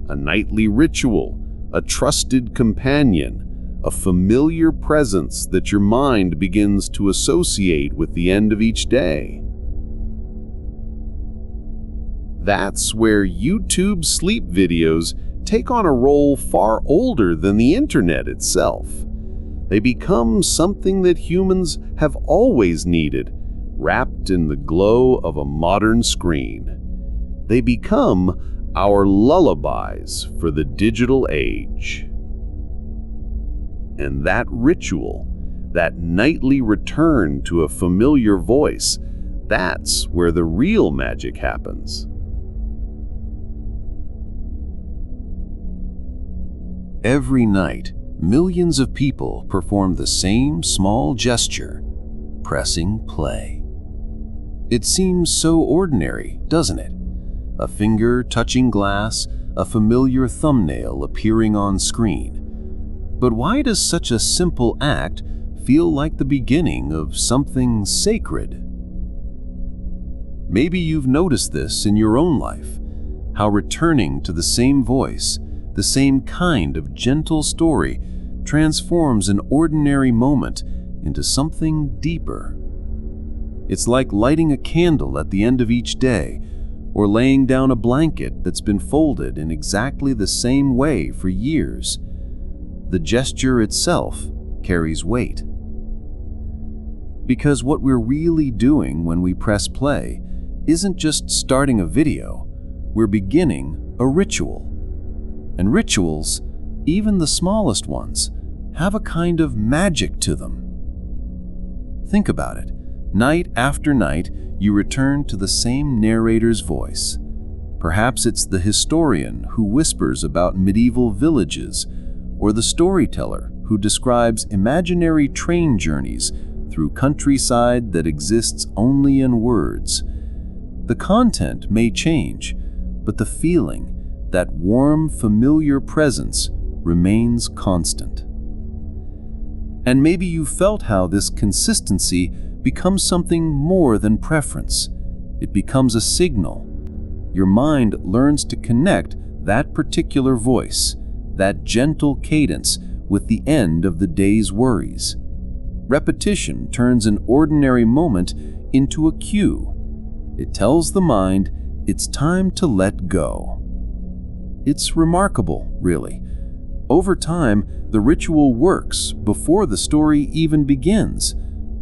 a nightly ritual, a trusted companion, a familiar presence that your mind begins to associate with the end of each day. That's where YouTube sleep videos take on a role far older than the internet itself. They become something that humans have always needed, wrapped in the glow of a modern screen. They become our lullabies for the digital age. And that ritual, that nightly return to a familiar voice, that's where the real magic happens. Every night, millions of people perform the same small gesture, pressing play. It seems so ordinary, doesn't it? A finger touching glass, a familiar thumbnail appearing on screen. But why does such a simple act feel like the beginning of something sacred? Maybe you've noticed this in your own life, how returning to the same voice, the same kind of gentle story, transforms an ordinary moment into something deeper. It's like lighting a candle at the end of each day, or laying down a blanket that's been folded in exactly the same way for years. The gesture itself carries weight. Because what we're really doing when we press play isn't just starting a video, we're beginning a ritual. And rituals, even the smallest ones, have a kind of magic to them. Think about it. Night after night, you return to the same narrator's voice. Perhaps it's the historian who whispers about medieval villages, or the storyteller who describes imaginary train journeys through countryside that exists only in words. The content may change, but the feeling, that warm, familiar presence, remains constant. And maybe you felt how this consistency becomes something more than preference. It becomes a signal. Your mind learns to connect that particular voice, that gentle cadence, with the end of the day's worries. Repetition turns an ordinary moment into a cue. It tells the mind it's time to let go. It's remarkable, really. Over time, the ritual works before the story even begins.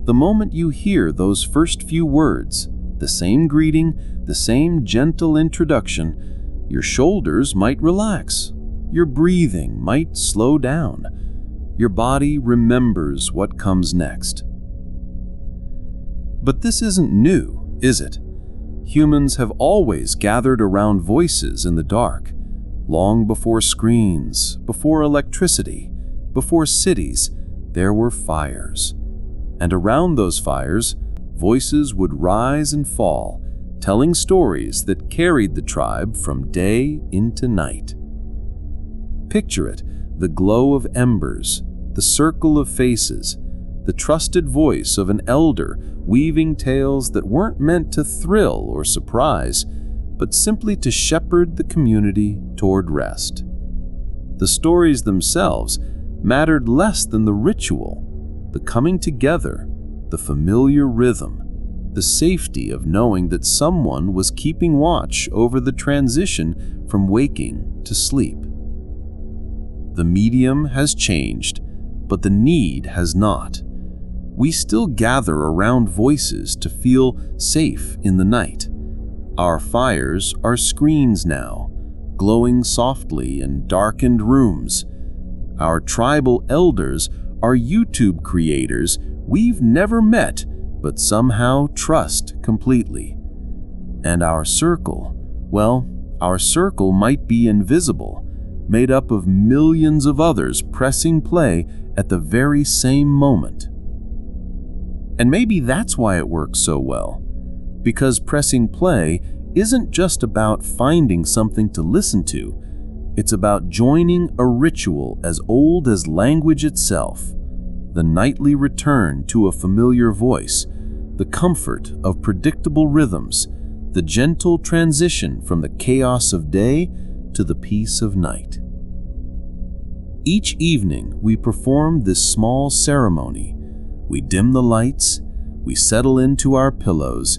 The moment you hear those first few words, the same greeting, the same gentle introduction, your shoulders might relax. Your breathing might slow down. Your body remembers what comes next. But this isn't new, is it? Humans have always gathered around voices in the dark. Long before screens, before electricity, before cities, there were fires. And around those fires, voices would rise and fall, telling stories that carried the tribe from day into night. Picture it, the glow of embers, the circle of faces, the trusted voice of an elder weaving tales that weren't meant to thrill or surprise, but simply to shepherd the community toward rest. The stories themselves mattered less than the ritual, the coming together, the familiar rhythm, the safety of knowing that someone was keeping watch over the transition from waking to sleep. The medium has changed, but the need has not. We still gather around voices to feel safe in the night. Our fires are screens now, glowing softly in darkened rooms. Our tribal elders are YouTube creators we've never met but somehow trust completely. And our circle, well, our circle might be invisible, made up of millions of others pressing play at the very same moment. And maybe that's why it works so well, because pressing play isn't just about finding something to listen to, it's about joining a ritual as old as language itself, the nightly return to a familiar voice, the comfort of predictable rhythms, the gentle transition from the chaos of day to the peace of night. Each evening, we perform this small ceremony. We dim the lights, we settle into our pillows,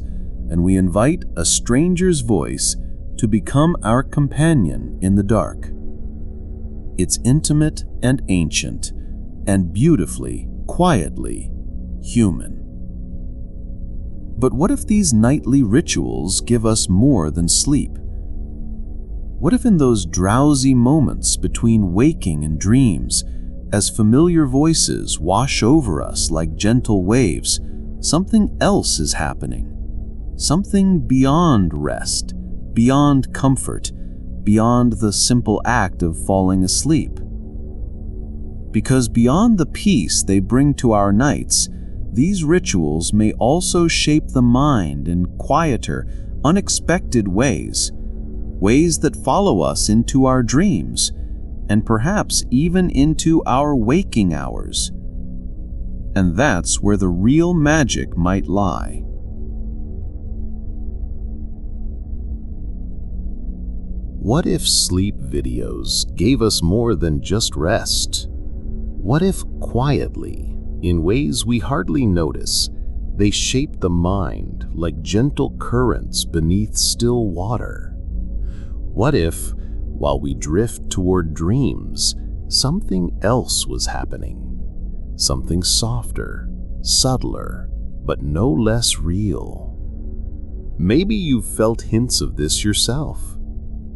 and we invite a stranger's voice to become our companion in the dark. It's intimate and ancient, and beautifully, quietly human. But what if these nightly rituals give us more than sleep? What if in those drowsy moments between waking and dreams, as familiar voices wash over us like gentle waves, something else is happening? Something beyond rest, beyond comfort, beyond the simple act of falling asleep. Because beyond the peace they bring to our nights, these rituals may also shape the mind in quieter, unexpected ways, ways that follow us into our dreams, and perhaps even into our waking hours. And that's where the real magic might lie. What if sleep videos gave us more than just rest? What if quietly, in ways we hardly notice, they shape the mind like gentle currents beneath still water? What if, while we drift toward dreams, something else was happening? Something softer, subtler, but no less real. Maybe you've felt hints of this yourself.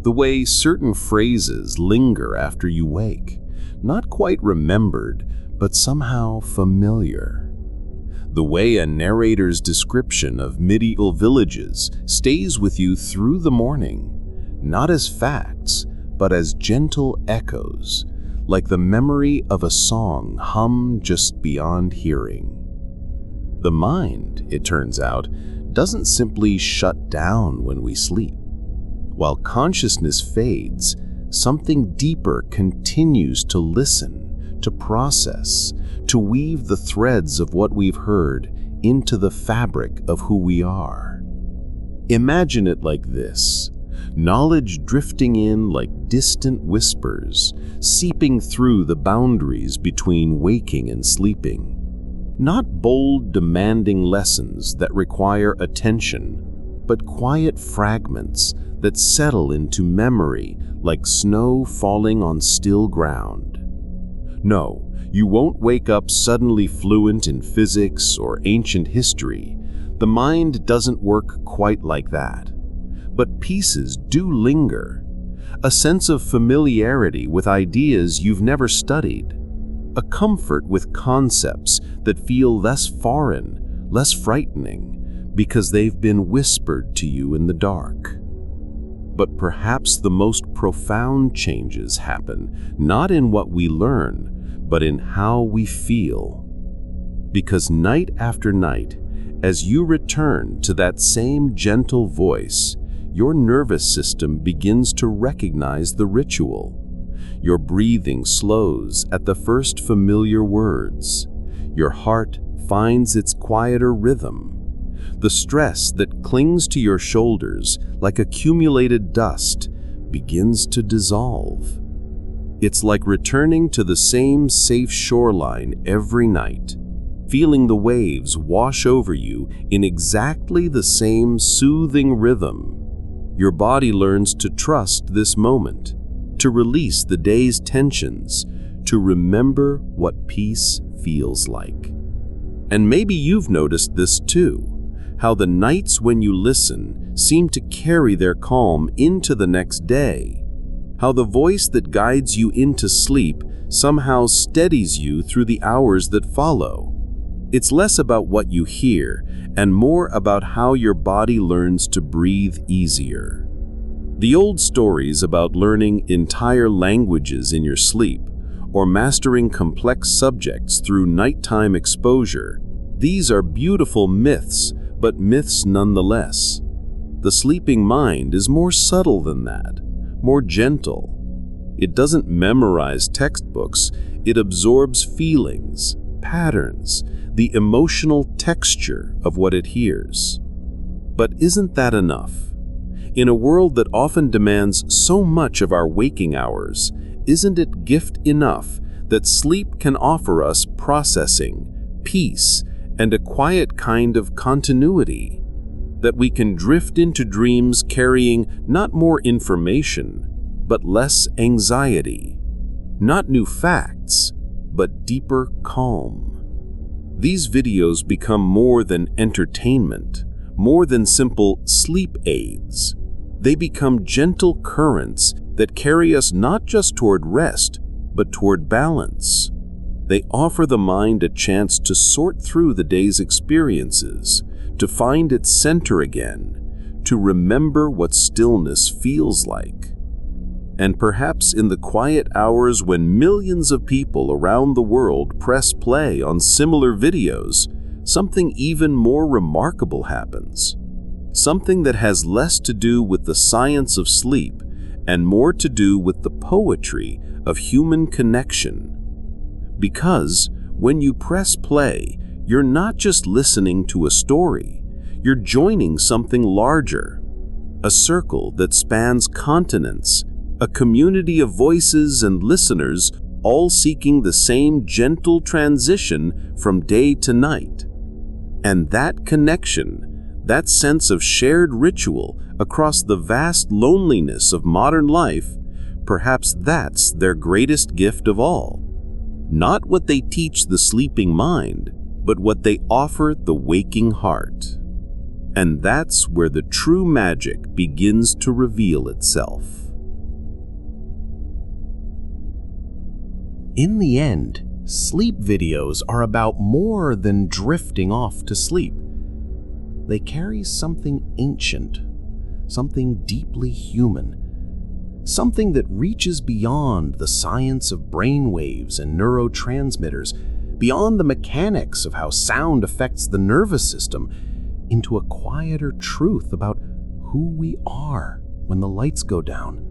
The way certain phrases linger after you wake, not quite remembered, but somehow familiar. The way a narrator's description of medieval villages stays with you through the morning, not as facts, but as gentle echoes, like the memory of a song hummed just beyond hearing. The mind, it turns out, doesn't simply shut down when we sleep. While consciousness fades, something deeper continues to listen, to process, to weave the threads of what we've heard into the fabric of who we are. Imagine it like this: knowledge drifting in like distant whispers, seeping through the boundaries between waking and sleeping. Not bold, demanding lessons that require attention, but quiet fragments that settle into memory like snow falling on still ground. No, you won't wake up suddenly fluent in physics or ancient history. The mind doesn't work quite like that. But pieces do linger. A sense of familiarity with ideas you've never studied. A comfort with concepts that feel less foreign, less frightening, because they've been whispered to you in the dark. But perhaps the most profound changes happen not in what we learn, but in how we feel. Because night after night, As you return to that same gentle voice, your nervous system begins to recognize the ritual. Your breathing slows at the first familiar words. Your heart finds its quieter rhythm. The stress that clings to your shoulders like accumulated dust begins to dissolve. It's like returning to the same safe shoreline every night, feeling the waves wash over you in exactly the same soothing rhythm. Your body learns to trust this moment, to release the day's tensions, to remember what peace feels like. And maybe you've noticed this too, how the nights when you listen seem to carry their calm into the next day, how the voice that guides you into sleep somehow steadies you through the hours that follow. It's less about what you hear and more about how your body learns to breathe easier. The old stories about learning entire languages in your sleep or mastering complex subjects through nighttime exposure, these are beautiful myths, but myths nonetheless. The sleeping mind is more subtle than that, more gentle. It doesn't memorize textbooks, it absorbs feelings, patterns, the emotional texture of what it hears. But isn't that enough? In a world that often demands so much of our waking hours, isn't it gift enough that sleep can offer us processing, peace, and a quiet kind of continuity? That we can drift into dreams carrying not more information, but less anxiety. Not new facts, but deeper calm. These videos become more than entertainment, more than simple sleep aids. They become gentle currents that carry us not just toward rest, but toward balance. They offer the mind a chance to sort through the day's experiences, to find its center again, to remember what stillness feels like. And perhaps in the quiet hours when millions of people around the world press play on similar videos, something even more remarkable happens. Something that has less to do with the science of sleep and more to do with the poetry of human connection. Because when you press play, you're not just listening to a story, you're joining something larger. A circle that spans continents, a community of voices and listeners all seeking the same gentle transition from day to night. And that connection, that sense of shared ritual across the vast loneliness of modern life, perhaps that's their greatest gift of all. Not what they teach the sleeping mind, but what they offer the waking heart. And that's where the true magic begins to reveal itself. In the end, sleep videos are about more than drifting off to sleep. They carry something ancient, something deeply human, something that reaches beyond the science of brainwaves and neurotransmitters, beyond the mechanics of how sound affects the nervous system, into a quieter truth about who we are when the lights go down.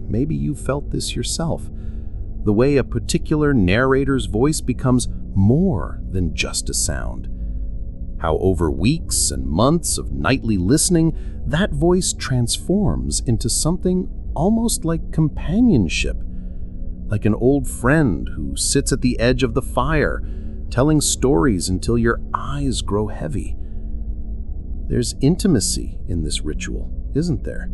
Maybe you've felt this yourself. The way a particular narrator's voice becomes more than just a sound. How over weeks and months of nightly listening, that voice transforms into something almost like companionship, like an old friend who sits at the edge of the fire, telling stories until your eyes grow heavy. There's intimacy in this ritual, isn't there?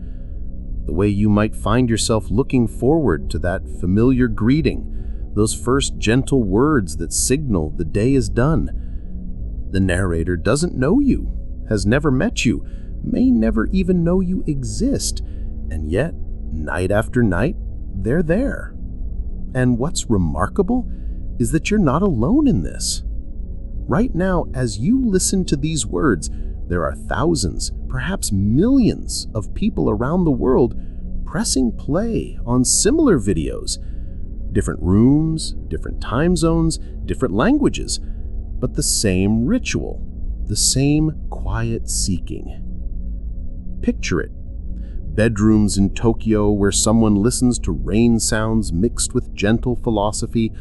The way you might find yourself looking forward to that familiar greeting, those first gentle words that signal the day is done. The narrator doesn't know you, has never met you, may never even know you exist, and yet, night after night, they're there. And what's remarkable is that you're not alone in this. Right now, as you listen to these words, there are thousands, perhaps millions of people around the world pressing play on similar videos. Different rooms, different time zones, different languages, but the same ritual. the same quiet seeking. Picture it. Bedrooms in Tokyo where someone listens to rain sounds mixed with gentle philosophy.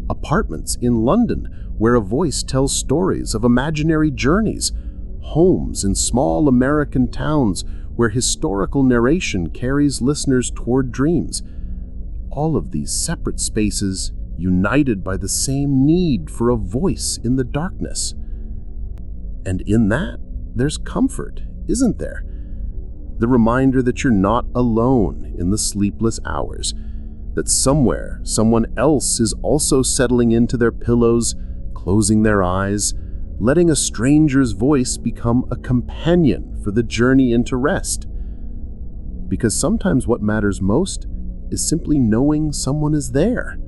Apartments in London where a voice tells stories of imaginary journeys. Homes in small American towns where historical narration carries listeners toward dreams. All of these separate spaces united by the same need for a voice in the darkness. And in that, there's comfort, isn't there? The reminder that you're not alone in the sleepless hours, that somewhere someone else is also settling into their pillows, closing their eyes, letting a stranger's voice become a companion for the journey into rest. Because sometimes what matters most is simply knowing someone is there.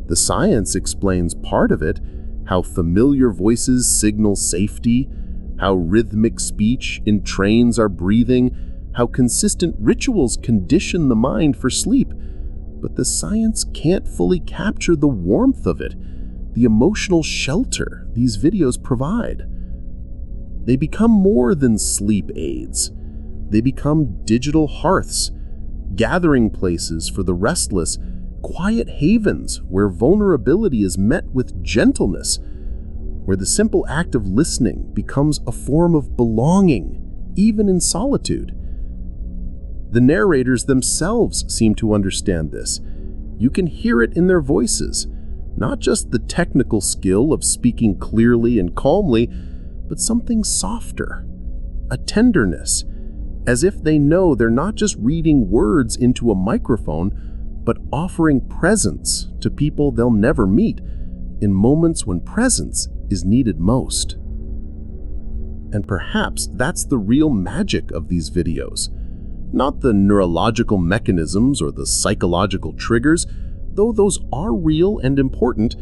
The science explains part of it, how familiar voices signal safety, how rhythmic speech entrains our breathing, how consistent rituals condition the mind for sleep. But the science can't fully capture the warmth of it, the emotional shelter these videos provide. They become more than sleep aids. They become digital hearths, gathering places for the restless, quiet havens where vulnerability is met with gentleness, where the simple act of listening becomes a form of belonging, even in solitude. The narrators themselves seem to understand this. You can hear it in their voices, not just the technical skill of speaking clearly and calmly, but something softer, a tenderness, as if they know they're not just reading words into a microphone, but offering presence to people they'll never meet in moments when presence is needed most. And perhaps that's the real magic of these videos. Not the neurological mechanisms or the psychological triggers, though those are real and important,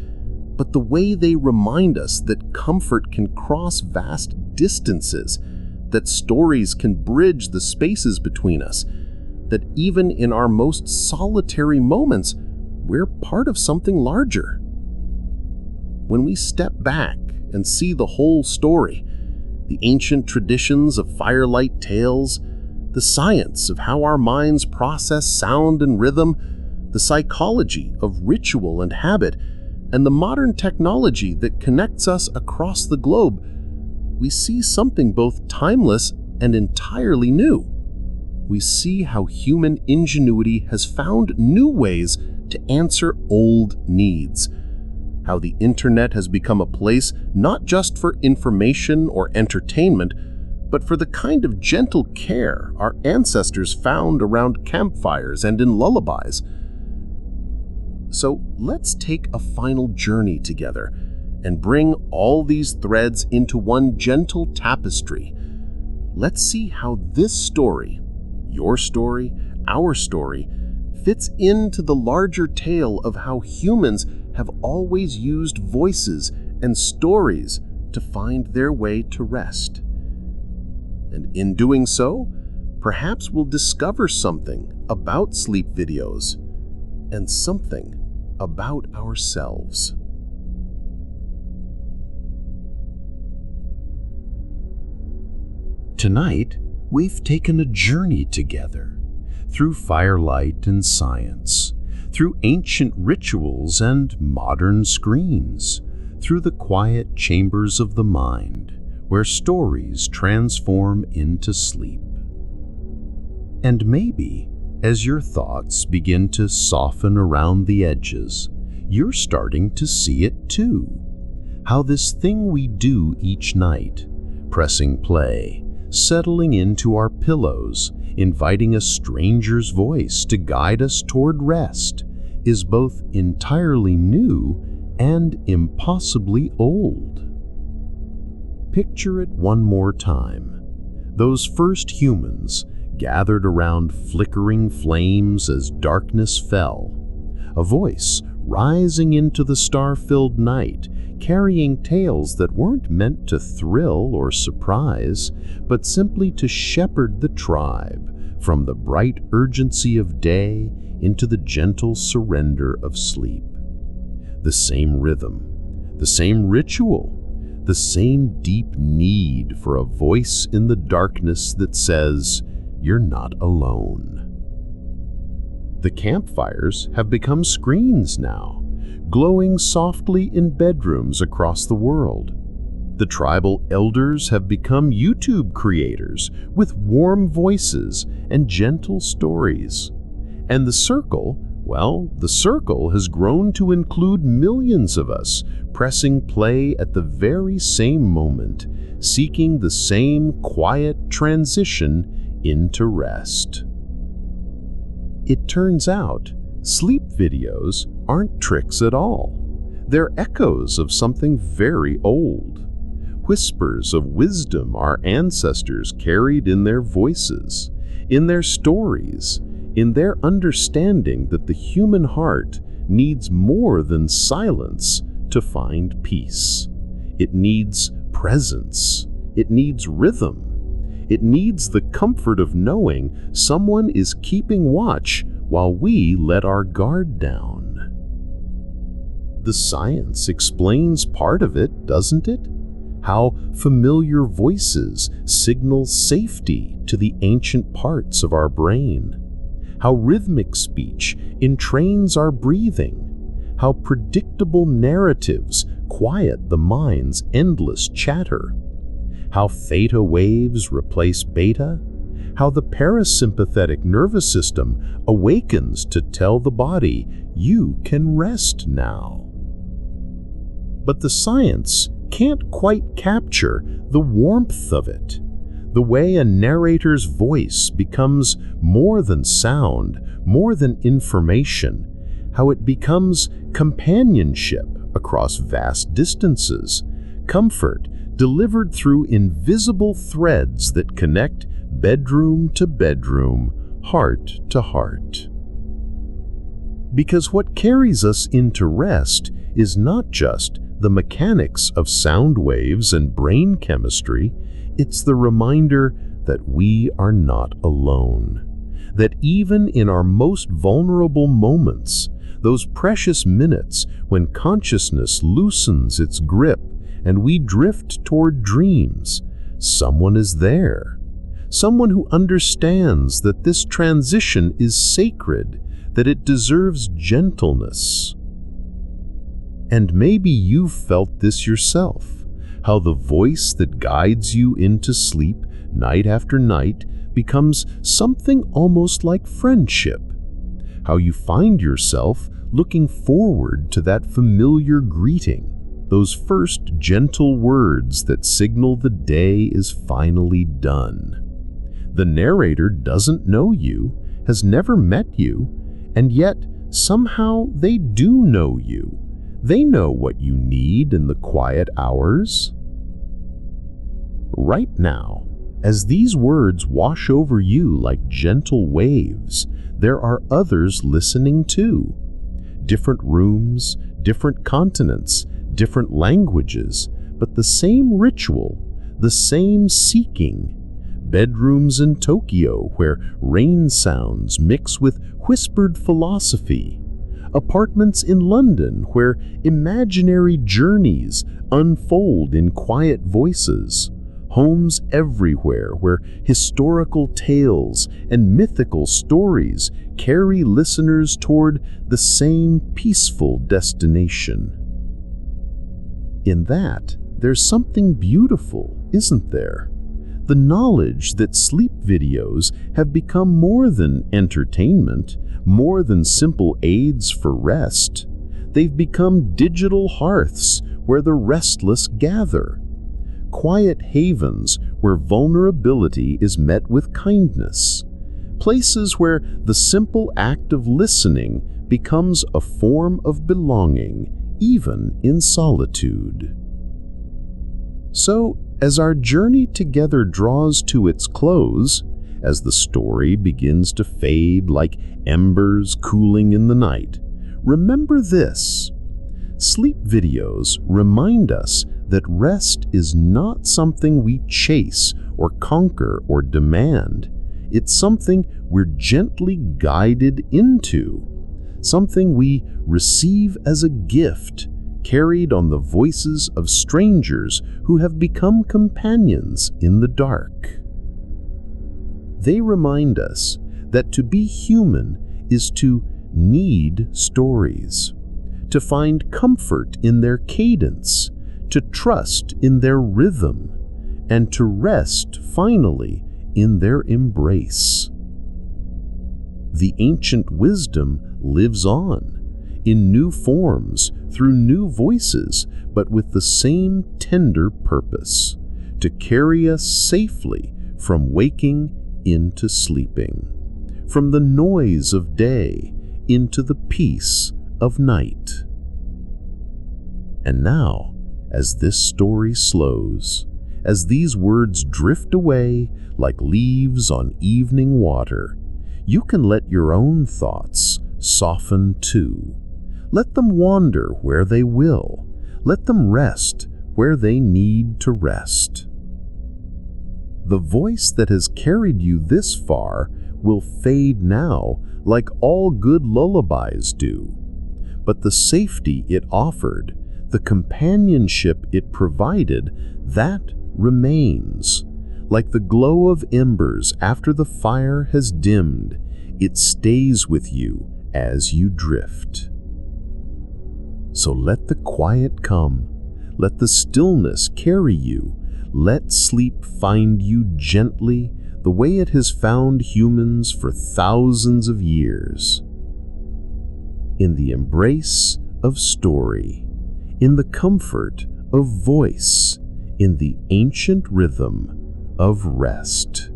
but the way they remind us that comfort can cross vast distances, that stories can bridge the spaces between us, that even in our most solitary moments, we're part of something larger. When we step back and see the whole story, the ancient traditions of firelight tales, the science of how our minds process sound and rhythm, the psychology of ritual and habit, and the modern technology that connects us across the globe, we see something both timeless and entirely new. We see how human ingenuity has found new ways to answer old needs, how the internet has become a place not just for information or entertainment, but for the kind of gentle care our ancestors found around campfires and in lullabies. So let's take a final journey together and bring all these threads into one gentle tapestry. Let's see how this story, your story, our story, fits into the larger tale of how humans have always used voices and stories to find their way to rest. And in doing so, perhaps we'll discover something about sleep videos and something about ourselves. Tonight, we've taken a journey together through firelight and science, through ancient rituals and modern screens, through the quiet chambers of the mind, where stories transform into sleep. And maybe, as your thoughts begin to soften around the edges, you're starting to see it too. How this thing we do each night, pressing play, settling into our pillows, inviting a stranger's voice to guide us toward rest, is both entirely new and impossibly old. Picture it one more time. Those first humans gathered around flickering flames as darkness fell. A voice rising into the star-filled night, carrying tales that weren't meant to thrill or surprise, but simply to shepherd the tribe from the bright urgency of day into the gentle surrender of sleep. The same rhythm, the same ritual, the same deep need for a voice in the darkness that says, "You're not alone." The campfires have become screens now, glowing softly in bedrooms across the world. The tribal elders have become YouTube creators with warm voices and gentle stories. And the circle has grown to include millions of us pressing play at the very same moment, seeking the same quiet transition into rest. It turns out, sleep videos aren't tricks at all. They're echoes of something very old. Whispers of wisdom our ancestors carried in their voices, in their stories, in their understanding that the human heart needs more than silence to find peace. It needs presence. It needs rhythm. It needs the comfort of knowing someone is keeping watch while we let our guard down. The science explains part of it, doesn't it? How familiar voices signal safety to the ancient parts of our brain. How rhythmic speech entrains our breathing. How predictable narratives quiet the mind's endless chatter. How theta waves replace beta. How the parasympathetic nervous system awakens to tell the body, "You can rest now." But the science can't quite capture the warmth of it. The way a narrator's voice becomes more than sound, more than information. How it becomes companionship across vast distances. Comfort delivered through invisible threads that connect bedroom to bedroom, heart to heart. Because what carries us into rest is not just the mechanics of sound waves and brain chemistry, it's the reminder that we are not alone. That even in our most vulnerable moments, those precious minutes when consciousness loosens its grip and we drift toward dreams, someone is there. Someone who understands that this transition is sacred, that it deserves gentleness. And maybe you've felt this yourself, how the voice that guides you into sleep night after night becomes something almost like friendship. How you find yourself looking forward to that familiar greeting, those first gentle words that signal the day is finally done. The narrator doesn't know you, has never met you, and yet somehow they do know you. They know what you need in the quiet hours. Right now, as these words wash over you like gentle waves, there are others listening too. Different rooms, different continents, different languages, but the same ritual, the same seeking. Bedrooms in Tokyo where rain sounds mix with whispered philosophy. Apartments in London where imaginary journeys unfold in quiet voices. Homes everywhere where historical tales and mythical stories carry listeners toward the same peaceful destination. In that, there's something beautiful, isn't there? The knowledge that sleep videos have become more than entertainment, more than simple aids for rest. They've become digital hearths where the restless gather. Quiet havens where vulnerability is met with kindness. Places where the simple act of listening becomes a form of belonging, even in solitude. So, as our journey together draws to its close, as the story begins to fade like embers cooling in the night, remember this. Sleep videos remind us that rest is not something we chase or conquer or demand. It's something we're gently guided into, something we receive as a gift, carried on the voices of strangers who have become companions in the dark. They remind us that to be human is to need stories, to find comfort in their cadence, to trust in their rhythm, and to rest finally in their embrace. The ancient wisdom lives on, in new forms, through new voices, but with the same tender purpose, to carry us safely from waking into sleeping, from the noise of day into the peace of night. And now, as this story slows, as these words drift away like leaves on evening water, you can let your own thoughts soften too. Let them wander where they will. Let them rest where they need to rest. The voice that has carried you this far will fade now, like all good lullabies do. But the safety it offered, the companionship it provided, that remains. Like the glow of embers after the fire has dimmed, it stays with you as you drift. So let the quiet come, let the stillness carry you, let sleep find you gently the way it has found humans for thousands of years. In the embrace of story, in the comfort of voice, in the ancient rhythm of rest.